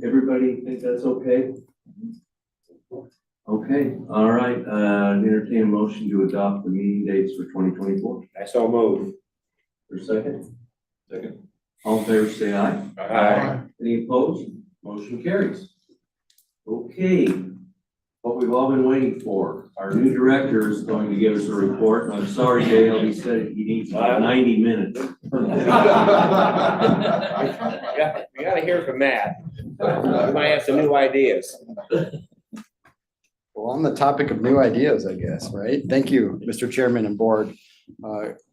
everybody think that's okay? Okay, all right, entertain a motion to adopt the meeting dates for 2024. I so move. For a second? Second. All in favor, say aye. Aye. Any opposed? Motion carries. Okay, what we've all been waiting for. Our new director is going to give us a report. I'm sorry, Dale, he said he needs 90 minutes. We gotta hear from Matt. We might have some new ideas. Well, on the topic of new ideas, I guess, right? Thank you, Mr. Chairman and Board.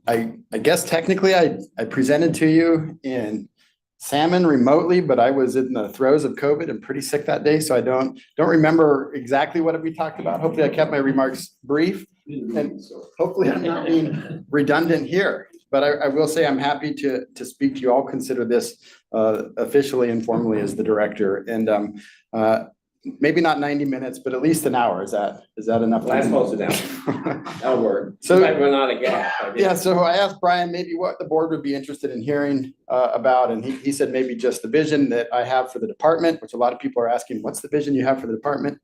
I guess technically I presented to you in salmon remotely, but I was in the throes of COVID and pretty sick that day, so I don't remember exactly what we talked about. Hopefully I kept my remarks brief, and hopefully I'm not being redundant here. But I will say I'm happy to speak to you. I'll consider this officially and formally as the director. And maybe not 90 minutes, but at least an hour. Is that enough? Last close it down. That'll work. So You might run out of gas. yeah, so I asked Brian maybe what the board would be interested in hearing about, and he said maybe just the vision that I have for the department, which a lot of people are asking, what's the vision you have for the department?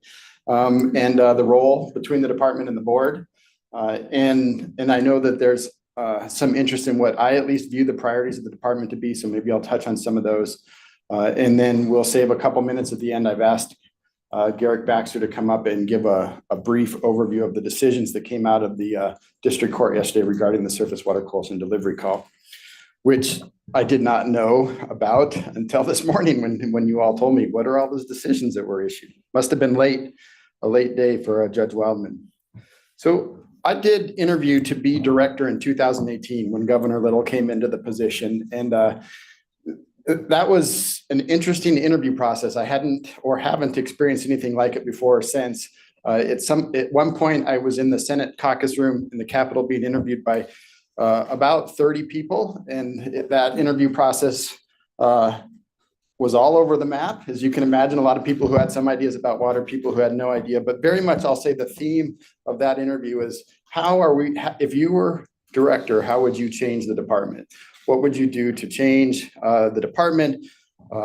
And the role between the department and the board. And I know that there's some interest in what I at least view the priorities of the department to be, so maybe I'll touch on some of those. And then we'll save a couple minutes at the end. I've asked Garrick Baxter to come up and give a brief overview of the decisions that came out of the district court yesterday regarding the surface water Cole-Hansen delivery call, which I did not know about until this morning when you all told me, what are all those decisions that were issued? Must have been a late day for Judge Wildman. So I did interview to be director in 2018 when Governor Little came into the position, and that was an interesting interview process. I haven't experienced anything like it before or since. At one point, I was in the Senate caucus room in the Capitol being interviewed by about 30 people, and that interview process was all over the map. As you can imagine, a lot of people who had some ideas about water, people who had no idea, but very much I'll say the theme of that interview is if you were director, how would you change the department? What would you do to change the department?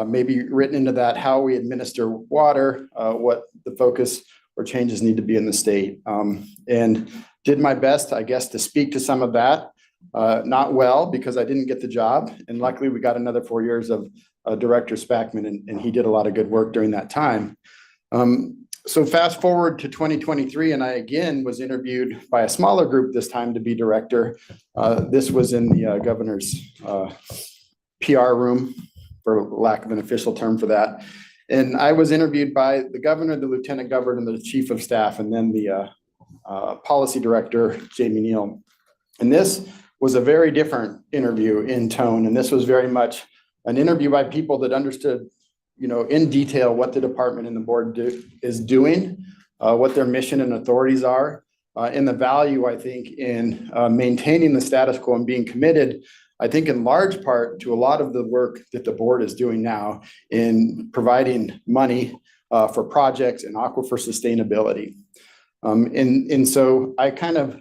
Maybe written into that, how we administer water, what the focus or changes need to be in the state. And did my best, I guess, to speak to some of that. Not well, because I didn't get the job. And luckily we got another 4 years of Director Spackman, and he did a lot of good work during that time. So fast forward to 2023, and I again was interviewed by a smaller group this time to be director. This was in the governor's PR room, for lack of an official term for that. And I was interviewed by the governor, the lieutenant governor, and the chief of staff, and then the policy director, Jamie Neal. And this was a very different interview in tone, and this was very much an interview by people that understood, in detail what the department and the board is doing, what their mission and authorities are, and the value, I think, in maintaining the status quo and being committed, I think, in large part to a lot of the work that the board is doing now in providing money for projects and aquifer sustainability. And so I kind of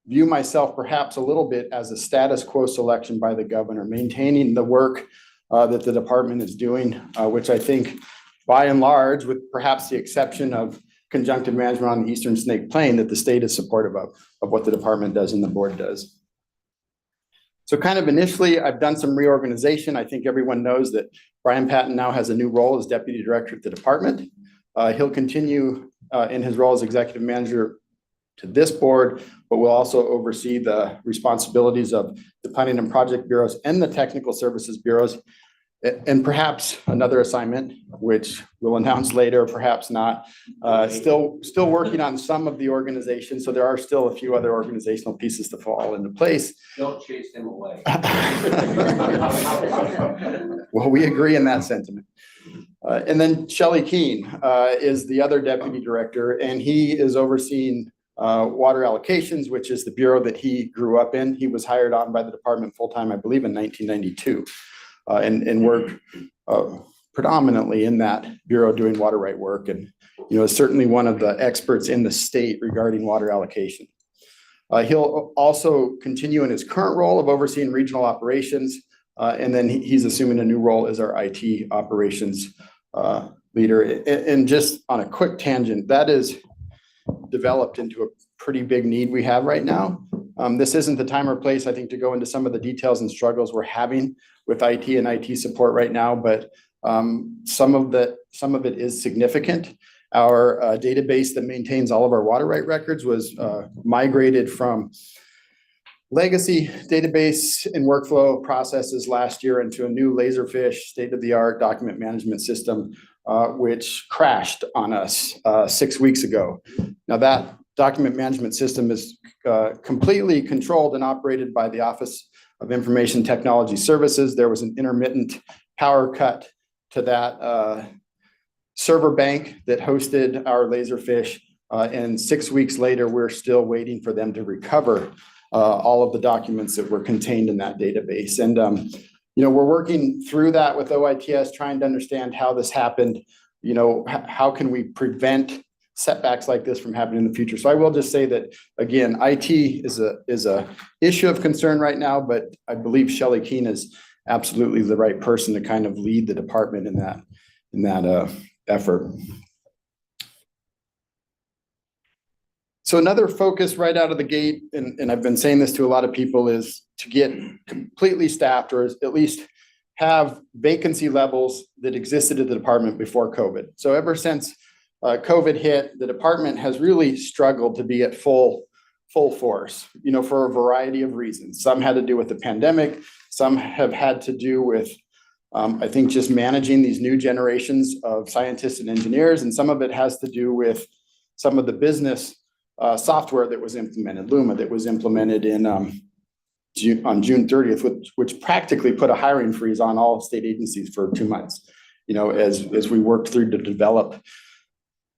view myself perhaps a little bit as a status quo selection by the governor, maintaining the work that the department is doing, which I think by and large, with perhaps the exception of conjunctive management on the Eastern Snake Plain, that the state is supportive of what the department does and the board does. So kind of initially, I've done some reorganization. I think everyone knows that Brian Patton now has a new role as deputy director at the department. He'll continue in his role as executive manager to this board, but will also oversee the responsibilities of the planning and project bureaus and the technical services bureaus. And perhaps another assignment, which we'll announce later, perhaps not, still working on some of the organization. So there are still a few other organizational pieces to fall into place. Don't chase him away. Well, we agree in that sentiment. And then Shelley Keene is the other deputy director, and he is overseeing water allocations, which is the bureau that he grew up in. He was hired on by the department full-time, I believe, in 1992, and worked predominantly in that bureau doing water right work, and is certainly one of the experts in the state regarding water allocation. He'll also continue in his current role of overseeing regional operations, and then he's assuming a new role as our IT operations leader. And just on a quick tangent, that is developed into a pretty big need we have right now. This isn't the time or place, I think, to go into some of the details and struggles we're having with IT and IT support right now, but some of it is significant. Our database that maintains all of our water right records was migrated from legacy database and workflow processes last year into a new Laserfish state-of-the-art document management system, which crashed on us 6 weeks ago. Now that document management system is completely controlled and operated by the Office of Information Technology Services. There was an intermittent power cut to that server bank that hosted our Laserfish. And 6 weeks later, we're still waiting for them to recover all of the documents that were contained in that database. And, we're working through that with OITS, trying to understand how this happened. How can we prevent setbacks like this from happening in the future? So I will just say that, again, IT is a issue of concern right now, but I believe Shelley Keene is absolutely the right person to kind of lead the department in that effort. So another focus right out of the gate, and I've been saying this to a lot of people, is to get completely staffed, or at least have vacancy levels that existed at the department before COVID. So ever since COVID hit, the department has really struggled to be at full force, for a variety of reasons. Some had to do with the pandemic. Some have had to do with, I think, just managing these new generations of scientists and engineers. And some of it has to do with some of the business software that was implemented, Luma, that was implemented on June 30th, which practically put a hiring freeze on all state agencies for 2 months, as we worked through to develop,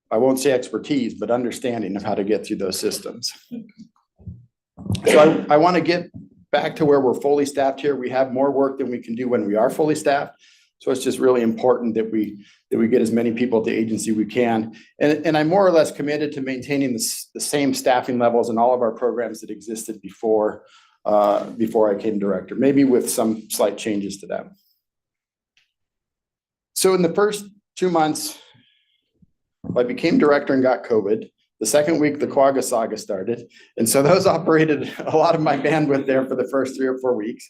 I won't say expertise, but understanding of how to get through those systems. So I want to get back to where we're fully staffed here. We have more work than we can do when we are fully staffed. So it's just really important that we get as many people at the agency we can. And I'm more or less committed to maintaining the same staffing levels in all of our programs that existed before I became director, maybe with some slight changes to them. So in the first 2 months, I became director and got COVID. The second week, the Quagga saga started. And so those operated a lot of my bandwidth there for the first 3 or 4 weeks.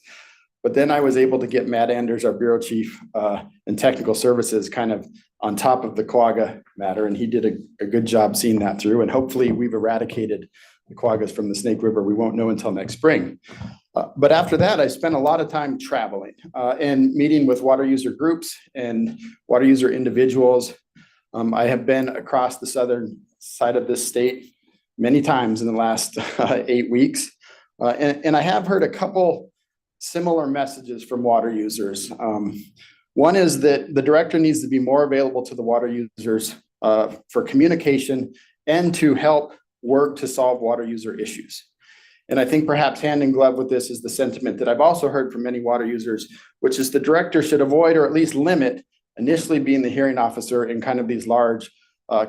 But then I was able to get Matt Anders, our bureau chief and technical services, kind of on top of the Quagga matter. And he did a good job seeing that through. And hopefully we've eradicated the Quaggas from the Snake River. We won't know until next spring. But after that, I spent a lot of time traveling and meeting with water user groups and water user individuals. I have been across the southern side of this state many times in the last 8 weeks. And I have heard a couple similar messages from water users. One is that the director needs to be more available to the water users for communication and to help work to solve water user issues. And I think perhaps hand in glove with this is the sentiment that I've also heard from many water users, which is the director should avoid or at least limit initially being the hearing officer in kind of these large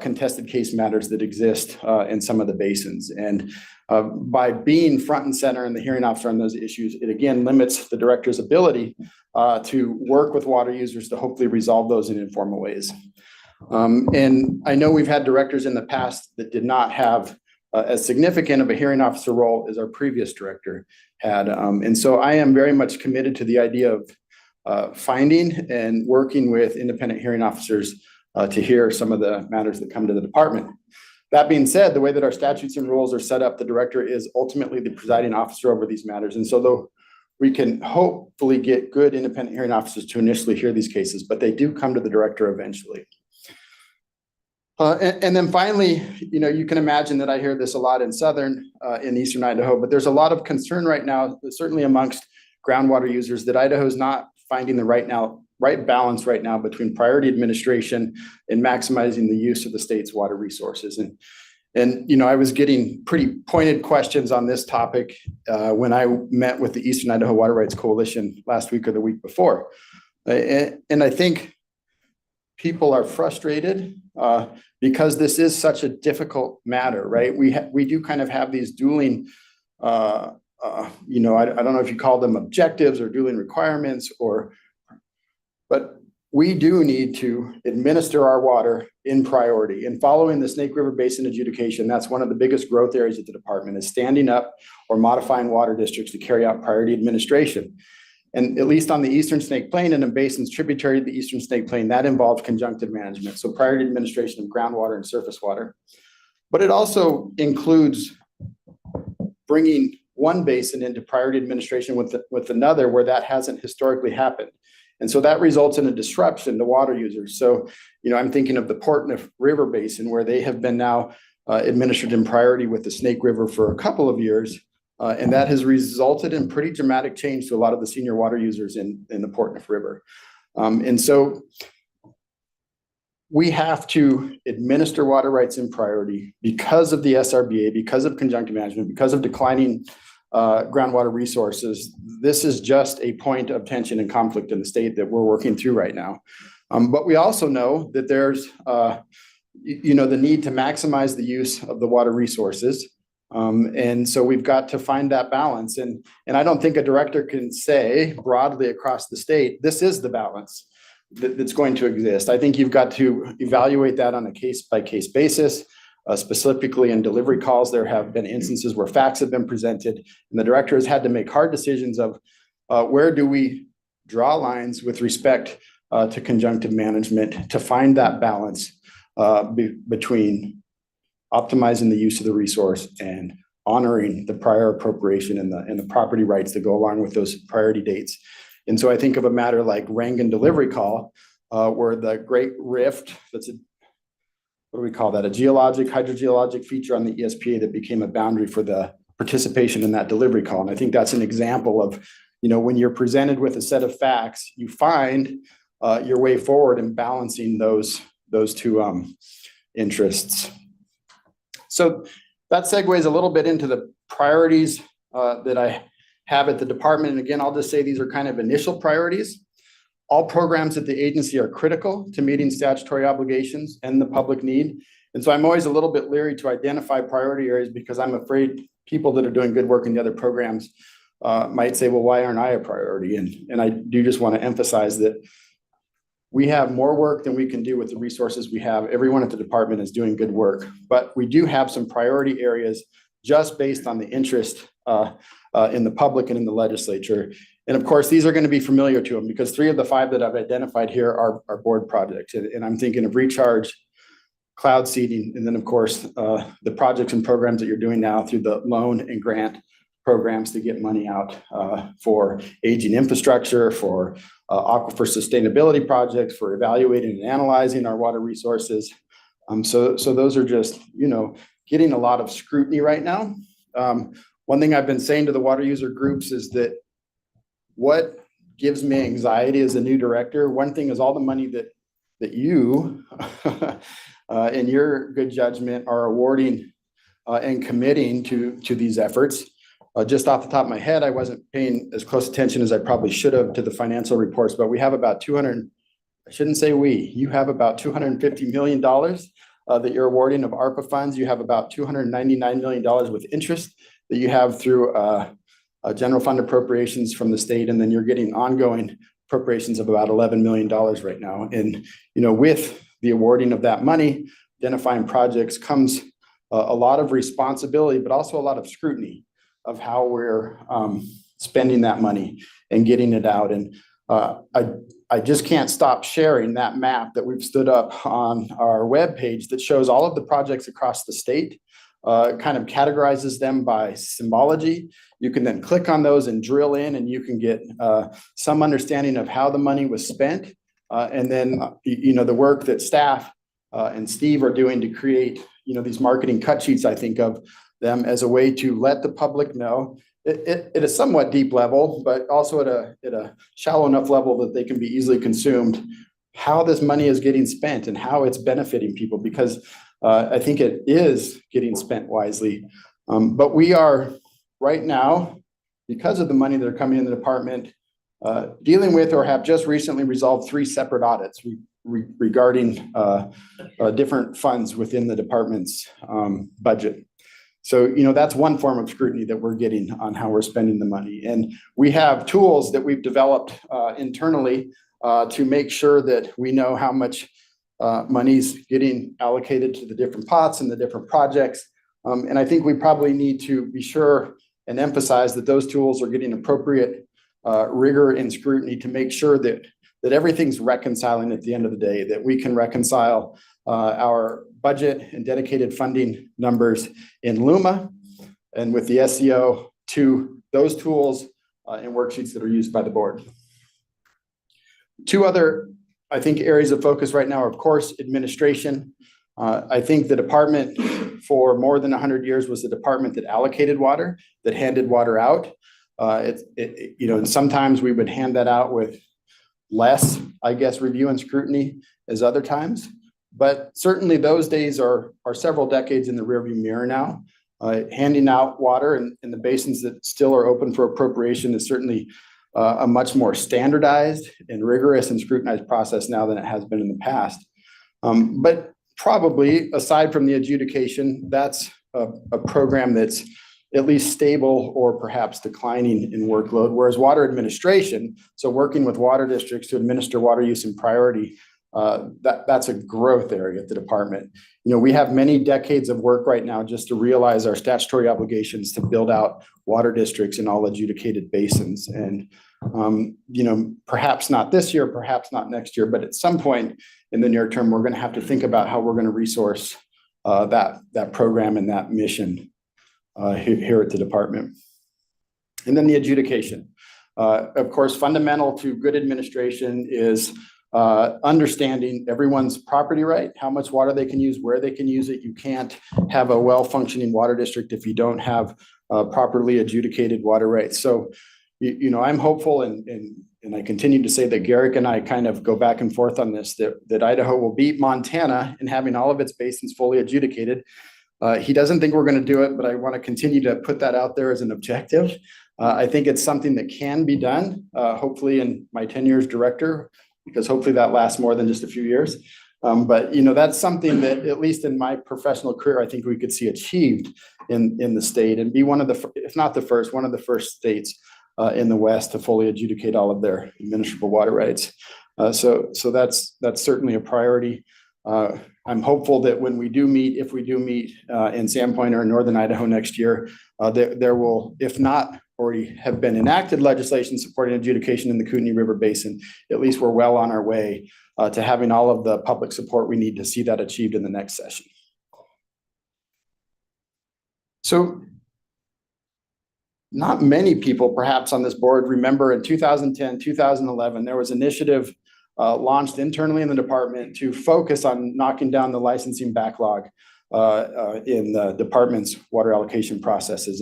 contested case matters that exist in some of the basins. And by being front and center and the hearing officer on those issues, it again limits the director's ability to work with water users to hopefully resolve those in informal ways. And I know we've had directors in the past that did not have as significant of a hearing officer role as our previous director had. And so I am very much committed to the idea of finding and working with independent hearing officers to hear some of the matters that come to the department. That being said, the way that our statutes and rules are set up, the director is ultimately the presiding officer over these matters. And so though we can hopefully get good independent hearing officers to initially hear these cases, but they do come to the director eventually. And then finally, you can imagine that I hear this a lot in in eastern Idaho, but there's a lot of concern right now, certainly amongst groundwater users, that Idaho is not finding the right balance right now between priority administration and maximizing the use of the state's water resources. And I was getting pretty pointed questions on this topic when I met with the Eastern Idaho Water Rights Coalition last week or the week before. And I think people are frustrated because this is such a difficult matter, right? We do kind of have these dueling, I don't know if you call them objectives or dueling requirements, but we do need to administer our water in priority. And following the Snake River Basin adjudication, that's one of the biggest growth areas at the department, is standing up or modifying water districts to carry out priority administration. And at least on the Eastern Snake Plain and in basins tributary to the Eastern Snake Plain, that involves conjunctive management. So priority administration of groundwater and surface water. But it also includes bringing one basin into priority administration with another where that hasn't historically happened. And so that results in a disruption to water users. So, I'm thinking of the Portneuf River Basin where they have been now administered in priority with the Snake River for a couple of years. And that has resulted in pretty dramatic change to a lot of the senior water users in the Portneuf River. And so we have to administer water rights in priority because of the SRBA, because of conjunctive management, because of declining groundwater resources. This is just a point of tension and conflict in the state that we're working through right now. But we also know that there's, the need to maximize the use of the water resources. And so we've got to find that balance. And I don't think a director can say broadly across the state, this is the balance that's going to exist. I think you've got to evaluate that on a case-by-case basis. Specifically in delivery calls, there have been instances where facts have been presented and the director has had to make hard decisions of where do we draw lines with respect to conjunctive management to find that balance between optimizing the use of the resource and honoring the prior appropriation and the property rights that go along with those priority dates. And so I think of a matter like Rangan delivery call, where the Great Rift, what do we call that? A hydrogeologic feature on the ESPA that became a boundary for the participation in that delivery call. And I think that's an example of, when you're presented with a set of facts, you find your way forward in balancing those two interests. So that segues a little bit into the priorities that I have at the department. And again, I'll just say these are kind of initial priorities. All programs at the agency are critical to meeting statutory obligations and the public need. And so I'm always a little bit leery to identify priority areas because I'm afraid people that are doing good work in the other programs might say, well, why aren't I a priority? And I do just want to emphasize that we have more work than we can do with the resources we have. Everyone at the department is doing good work, but we do have some priority areas just based on the interest in the public and in the legislature. And of course, these are going to be familiar to them because 3 of the 5 that I've identified here are board projects. And I'm thinking of recharge, cloud seeding, and then of course, the projects and programs that you're doing now through the loan and grant programs to get money out for aging infrastructure, for aquifer sustainability projects, for evaluating and analyzing our water resources. So those are just, getting a lot of scrutiny right now. One thing I've been saying to the water user groups is that what gives me anxiety as a new director, one thing is all the money that you, in your good judgment, are awarding and committing to these efforts. Just off the top of my head, I wasn't paying as close attention as I probably should have to the financial reports, but we have about you have about $250 million that you're awarding of ARPA funds. You have about $299 million with interest that you have through general fund appropriations from the state. And then you're getting ongoing appropriations of about $11 million right now. And, with the awarding of that money, identifying projects comes a lot of responsibility, but also a lot of scrutiny of how we're spending that money and getting it out. And I just can't stop sharing that map that we've stood up on our webpage that shows all of the projects across the state, kind of categorizes them by symbology. You can then click on those and drill in and you can get some understanding of how the money was spent. And then, the work that staff and Steve are doing to create, these marketing cut sheets, I think of them as a way to let the public know at a somewhat deep level, but also at a shallow enough level that they can be easily consumed, how this money is getting spent and how it's benefiting people, because I think it is getting spent wisely. But we are right now, because of the money that are coming in the department, dealing with or have just recently resolved 3 separate audits regarding different funds within the department's budget. So, that's one form of scrutiny that we're getting on how we're spending the money. And we have tools that we've developed internally to make sure that we know how much money's getting allocated to the different pots and the different projects. And I think we probably need to be sure and emphasize that those tools are getting appropriate rigor and scrutiny to make sure that everything's reconciling at the end of the day, that we can reconcile our budget and dedicated funding numbers in LUMA and with the SEO to those tools and worksheets that are used by the board. Two other, I think, areas of focus right now are, of course, administration. I think the department for more than 100 years was the department that allocated water, that handed water out. And sometimes we would hand that out with less, I guess, review and scrutiny as other times. But certainly those days are several decades in the rearview mirror now. Handing out water in the basins that still are open for appropriation is certainly a much more standardized and rigorous and scrutinized process now than it has been in the past. But probably, aside from the adjudication, that's a program that's at least stable or perhaps declining in workload, whereas water administration, so working with water districts to administer water use and priority, that's a growth area at the department. We have many decades of work right now just to realize our statutory obligations to build out water districts in all adjudicated basins. And, perhaps not this year, perhaps not next year, but at some point in the near term, we're going to have to think about how we're going to resource that program and that mission here at the department. And then the adjudication. Of course, fundamental to good administration is understanding everyone's property right, how much water they can use, where they can use it. You can't have a well-functioning water district if you don't have properly adjudicated water rights. So, I'm hopeful and I continue to say that Garrick and I kind of go back and forth on this, that Idaho will beat Montana in having all of its basins fully adjudicated. He doesn't think we're going to do it, but I want to continue to put that out there as an objective. I think it's something that can be done, hopefully in my tenure as director, because hopefully that lasts more than just a few years. But that's something that, at least in my professional career, I think we could see achieved in the state and be one of the, if not the first, one of the first states in the West to fully adjudicate all of their administrable water rights. So that's certainly a priority. I'm hopeful that when we do meet, if we do meet in Sandpoint or in Northern Idaho next year, there will, if not already have been enacted legislation supporting adjudication in the Kootenai River Basin, at least we're well on our way to having all of the public support we need to see that achieved in the next session. So not many people perhaps on this board remember in 2010, 2011, there was an initiative launched internally in the department to focus on knocking down the licensing backlog in the department's water allocation processes.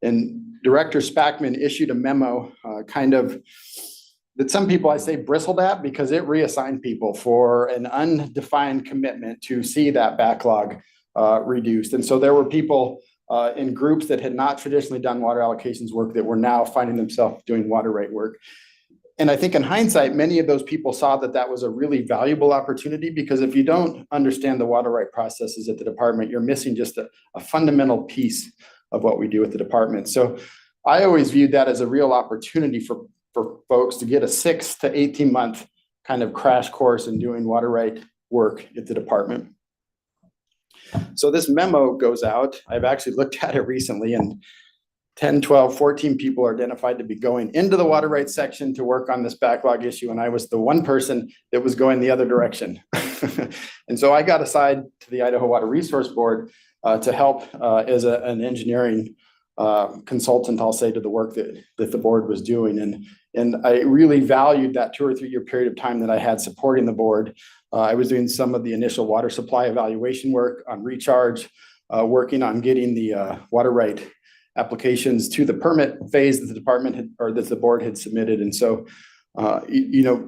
And Director Spackman issued a memo that some people, I say, bristled at because it reassigned people for an undefined commitment to see that backlog reduced. And so there were people in groups that had not traditionally done water allocations work that were now finding themselves doing water right work. And I think in hindsight, many of those people saw that that was a really valuable opportunity, because if you don't understand the water right processes at the department, you're missing just a fundamental piece of what we do at the department. So I always viewed that as a real opportunity for folks to get a 6 to 18 month kind of crash course in doing water right work at the department. So this memo goes out. I've actually looked at it recently, and 10, 12, 14 people are identified to be going into the water rights section to work on this backlog issue. And I was the one person that was going the other direction. And so I got assigned to the Idaho Water Resource Board to help as an engineering consultant, I'll say, to the work that the board was doing. And I really valued that 2 or 3 year period of time that I had supporting the board. I was doing some of the initial water supply evaluation work on recharge, working on getting the water right applications to the permit phase that the department had, or that the board had submitted. And so,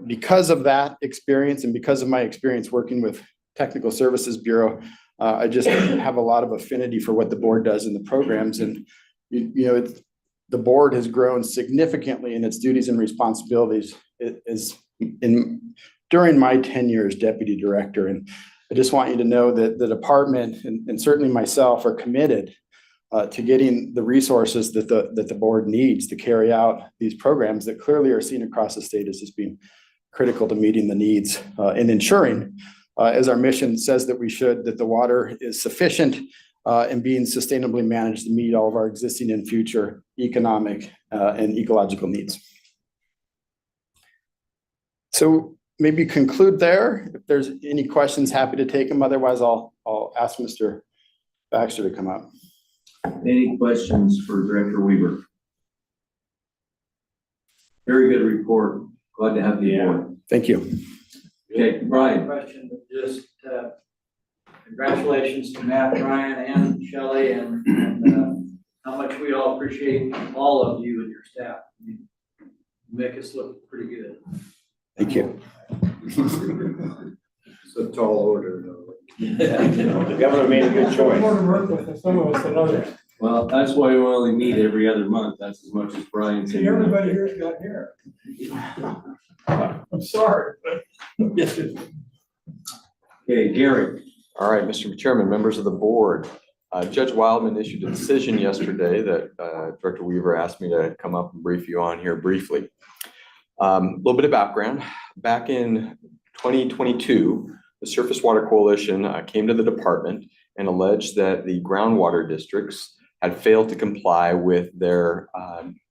because of that experience and because of my experience working with Technical Services Bureau, I just have a lot of affinity for what the board does in the programs. And, the board has grown significantly in its duties and responsibilities during my tenure as deputy director. And I just want you to know that the department and certainly myself are committed to getting the resources that the board needs to carry out these programs that clearly are seen across the state as just being critical to meeting the needs and ensuring, as our mission says that we should, that the water is sufficient and being sustainably managed to meet all of our existing and future economic and ecological needs. So maybe conclude there. If there's any questions, happy to take them. Otherwise, I'll ask Mr. Baxter to come up. Any questions for Director Weaver? Very good report. Glad to have you aboard. Thank you. Okay, Brian. Question, but just, congratulations to Matt, Brian, and Shelley, and how much we all appreciate all of you and your staff. I mean, you make us look pretty good. Thank you. It's a tall order, though. The governor made a good choice. More to work with than some of us than others. Well, that's why we only meet every other month. That's as much as Brian said. See, everybody here's got hair. I'm sorry, but. Okay, Gary. All right, Mr. Chairman, members of the board. Judge Wildman issued a decision yesterday that Director Weaver asked me to come up and brief you on here briefly. A little bit of background. Back in 2022, the Surface Water Coalition came to the department and alleged that the groundwater districts had failed to comply with their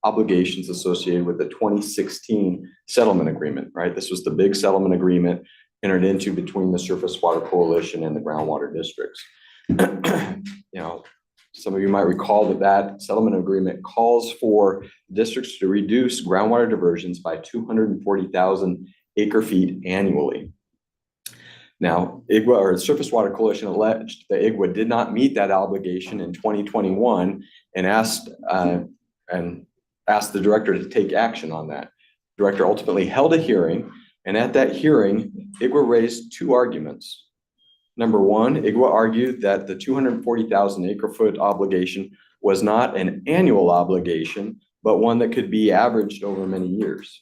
obligations associated with the 2016 settlement agreement, right? This was the big settlement agreement entered into between the Surface Water Coalition and the groundwater districts. You know, some of you might recall that that settlement agreement calls for districts to reduce groundwater diversions by 240,000 acre feet annually. Now, IGWA, or the Surface Water Coalition, alleged that IGWA did not meet that obligation in 2021 and asked the director to take action on that. The director ultimately held a hearing, and at that hearing, IGWA raised two arguments. Number one, IGWA argued that the 240,000 acre foot obligation was not an annual obligation, but one that could be averaged over many years.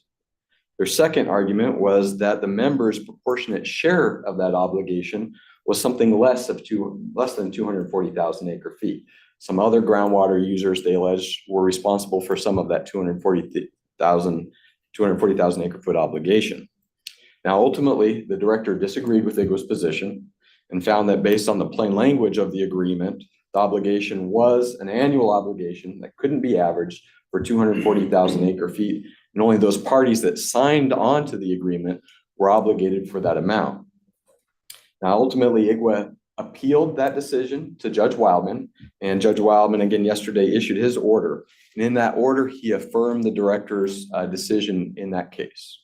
Their second argument was that the members' proportionate share of that obligation was something less than 240,000 acre feet. Some other groundwater users, they alleged, were responsible for some of that 240,000 acre foot obligation. Now, ultimately, the director disagreed with IGWA's position and found that based on the plain language of the agreement, the obligation was an annual obligation that couldn't be averaged for 240,000 acre feet, and only those parties that signed on to the agreement were obligated for that amount. Now, ultimately, IGWA appealed that decision to Judge Wildman, and Judge Wildman again yesterday issued his order. And in that order, he affirmed the director's decision in that case.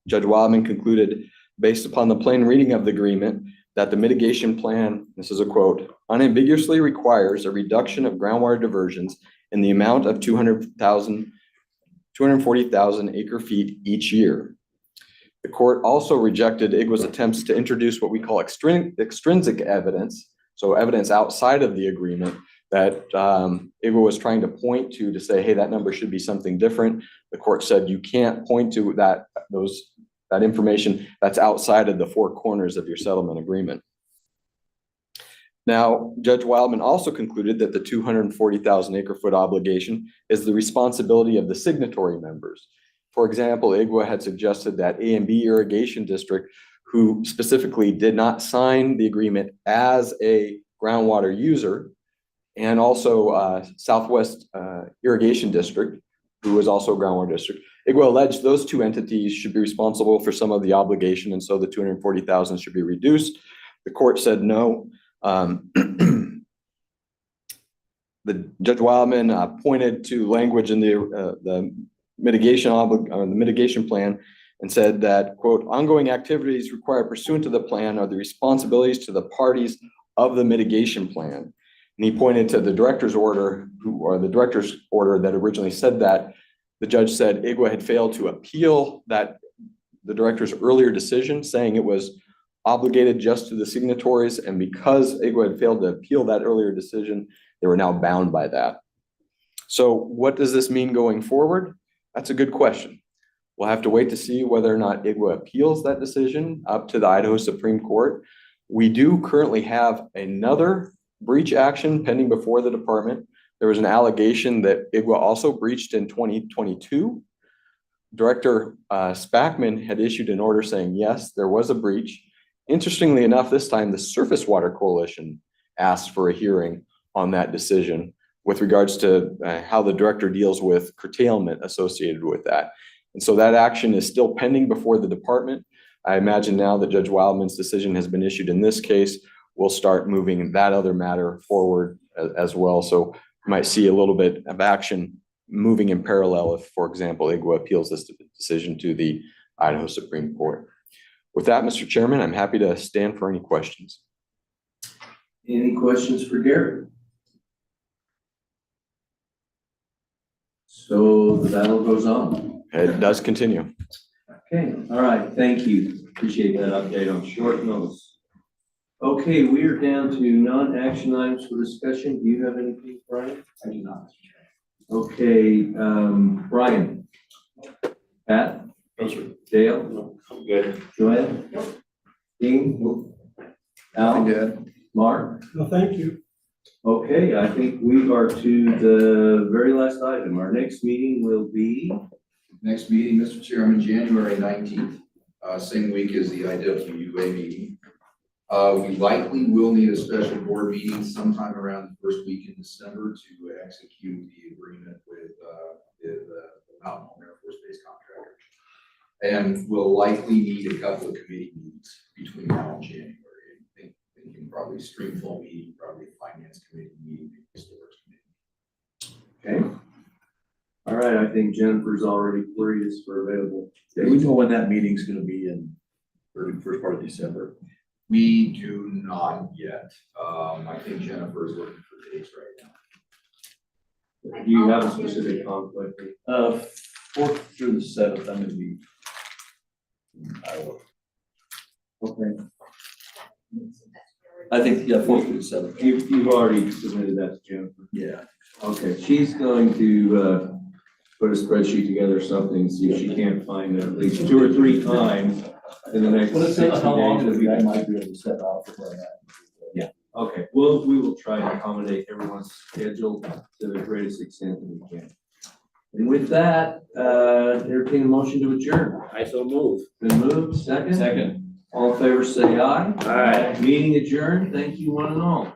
Judge Wildman concluded, based upon the plain reading of the agreement, that the mitigation plan, this is a quote, unambiguously requires a reduction of groundwater diversions in the amount of 240,000 acre feet each year. The court also rejected IGWA's attempts to introduce what we call extrinsic evidence, so evidence outside of the agreement that IGWA was trying to point to say, hey, that number should be something different. The court said you can't point to that information that's outside of the four corners of your settlement agreement. Now, Judge Wildman also concluded that the 240,000 acre foot obligation is the responsibility of the signatory members. For example, IGWA had suggested that A and B irrigation district, who specifically did not sign the agreement as a groundwater user, and also Southwest Irrigation District, who was also a groundwater district, IGWA alleged those two entities should be responsible for some of the obligation, and so the 240,000 should be reduced. The court said no. The Judge Wildman pointed to language in the mitigation plan and said that, quote, ongoing activities required pursuant to the plan are the responsibilities to the parties of the mitigation plan. And he pointed to the director's order, the director's order that originally said that. The judge said IGWA had failed to appeal the director's earlier decision, saying it was obligated just to the signatories, and because IGWA had failed to appeal that earlier decision, they were now bound by that. So what does this mean going forward? That's a good question. We'll have to wait to see whether or not IGWA appeals that decision up to the Idaho Supreme Court. We do currently have another breach action pending before the department. There was an allegation that IGWA also breached in 2022. Director Spackman had issued an order saying, yes, there was a breach. Interestingly enough, this time the Surface Water Coalition asked for a hearing on that decision with regards to how the director deals with curtailment associated with that. And so that action is still pending before the department. I imagine now that Judge Wildman's decision has been issued in this case, we'll start moving that other matter forward as well. So you might see a little bit of action moving in parallel if, for example, IGWA appeals this decision to the Idaho Supreme Court. With that, Mr. Chairman, I'm happy to stand for any questions. Any questions for Gary? So the battle goes on. It does continue. Okay, all right, thank you. Appreciate that update on short notice. Okay, we are down to non-action items for discussion. Do you have anything, Brian? I do not. Okay, Brian? Pat? Dale? I'm good. Joanne? Dean? Al? Good. Mark? No, thank you. Okay, I think we are to the very last item. Our next meeting will be, Next meeting, Mr. Chairman, January 19th, same week as the IWUA meeting. We likely will need a special board meeting sometime around the first week in December to execute the agreement with the Mountain Home Air Force Base contractors. And we'll likely need a couple of committee meetings between now and January. Thinking probably stream flow meeting, probably a finance committee meeting, maybe a storage committee. okay. All right, I think Jennifer's already queried us for available. Do we know when that meeting's gonna be in first part of December? We do not yet. I think Jennifer is looking for dates right now. Do you have a specific conflict? 4th through the 7th, I'm gonna be in Iowa. Okay, I think, yeah, 4th through the 7th. you've already submitted that to Jennifer. Yeah. Okay, she's going to, put a spreadsheet together or something, see if she can't find it at least 2 or 3 times in the next Well, it 60 depends how long days. it'll be. I might be able to step out for that. Yeah, okay, well, we will try to accommodate everyone's schedule to the greatest extent that we can. And with that, entertain a motion to adjourn. I so move. Been moved, second? Second. All in favor, say aye. Aye. Meeting adjourned, thank you one and all.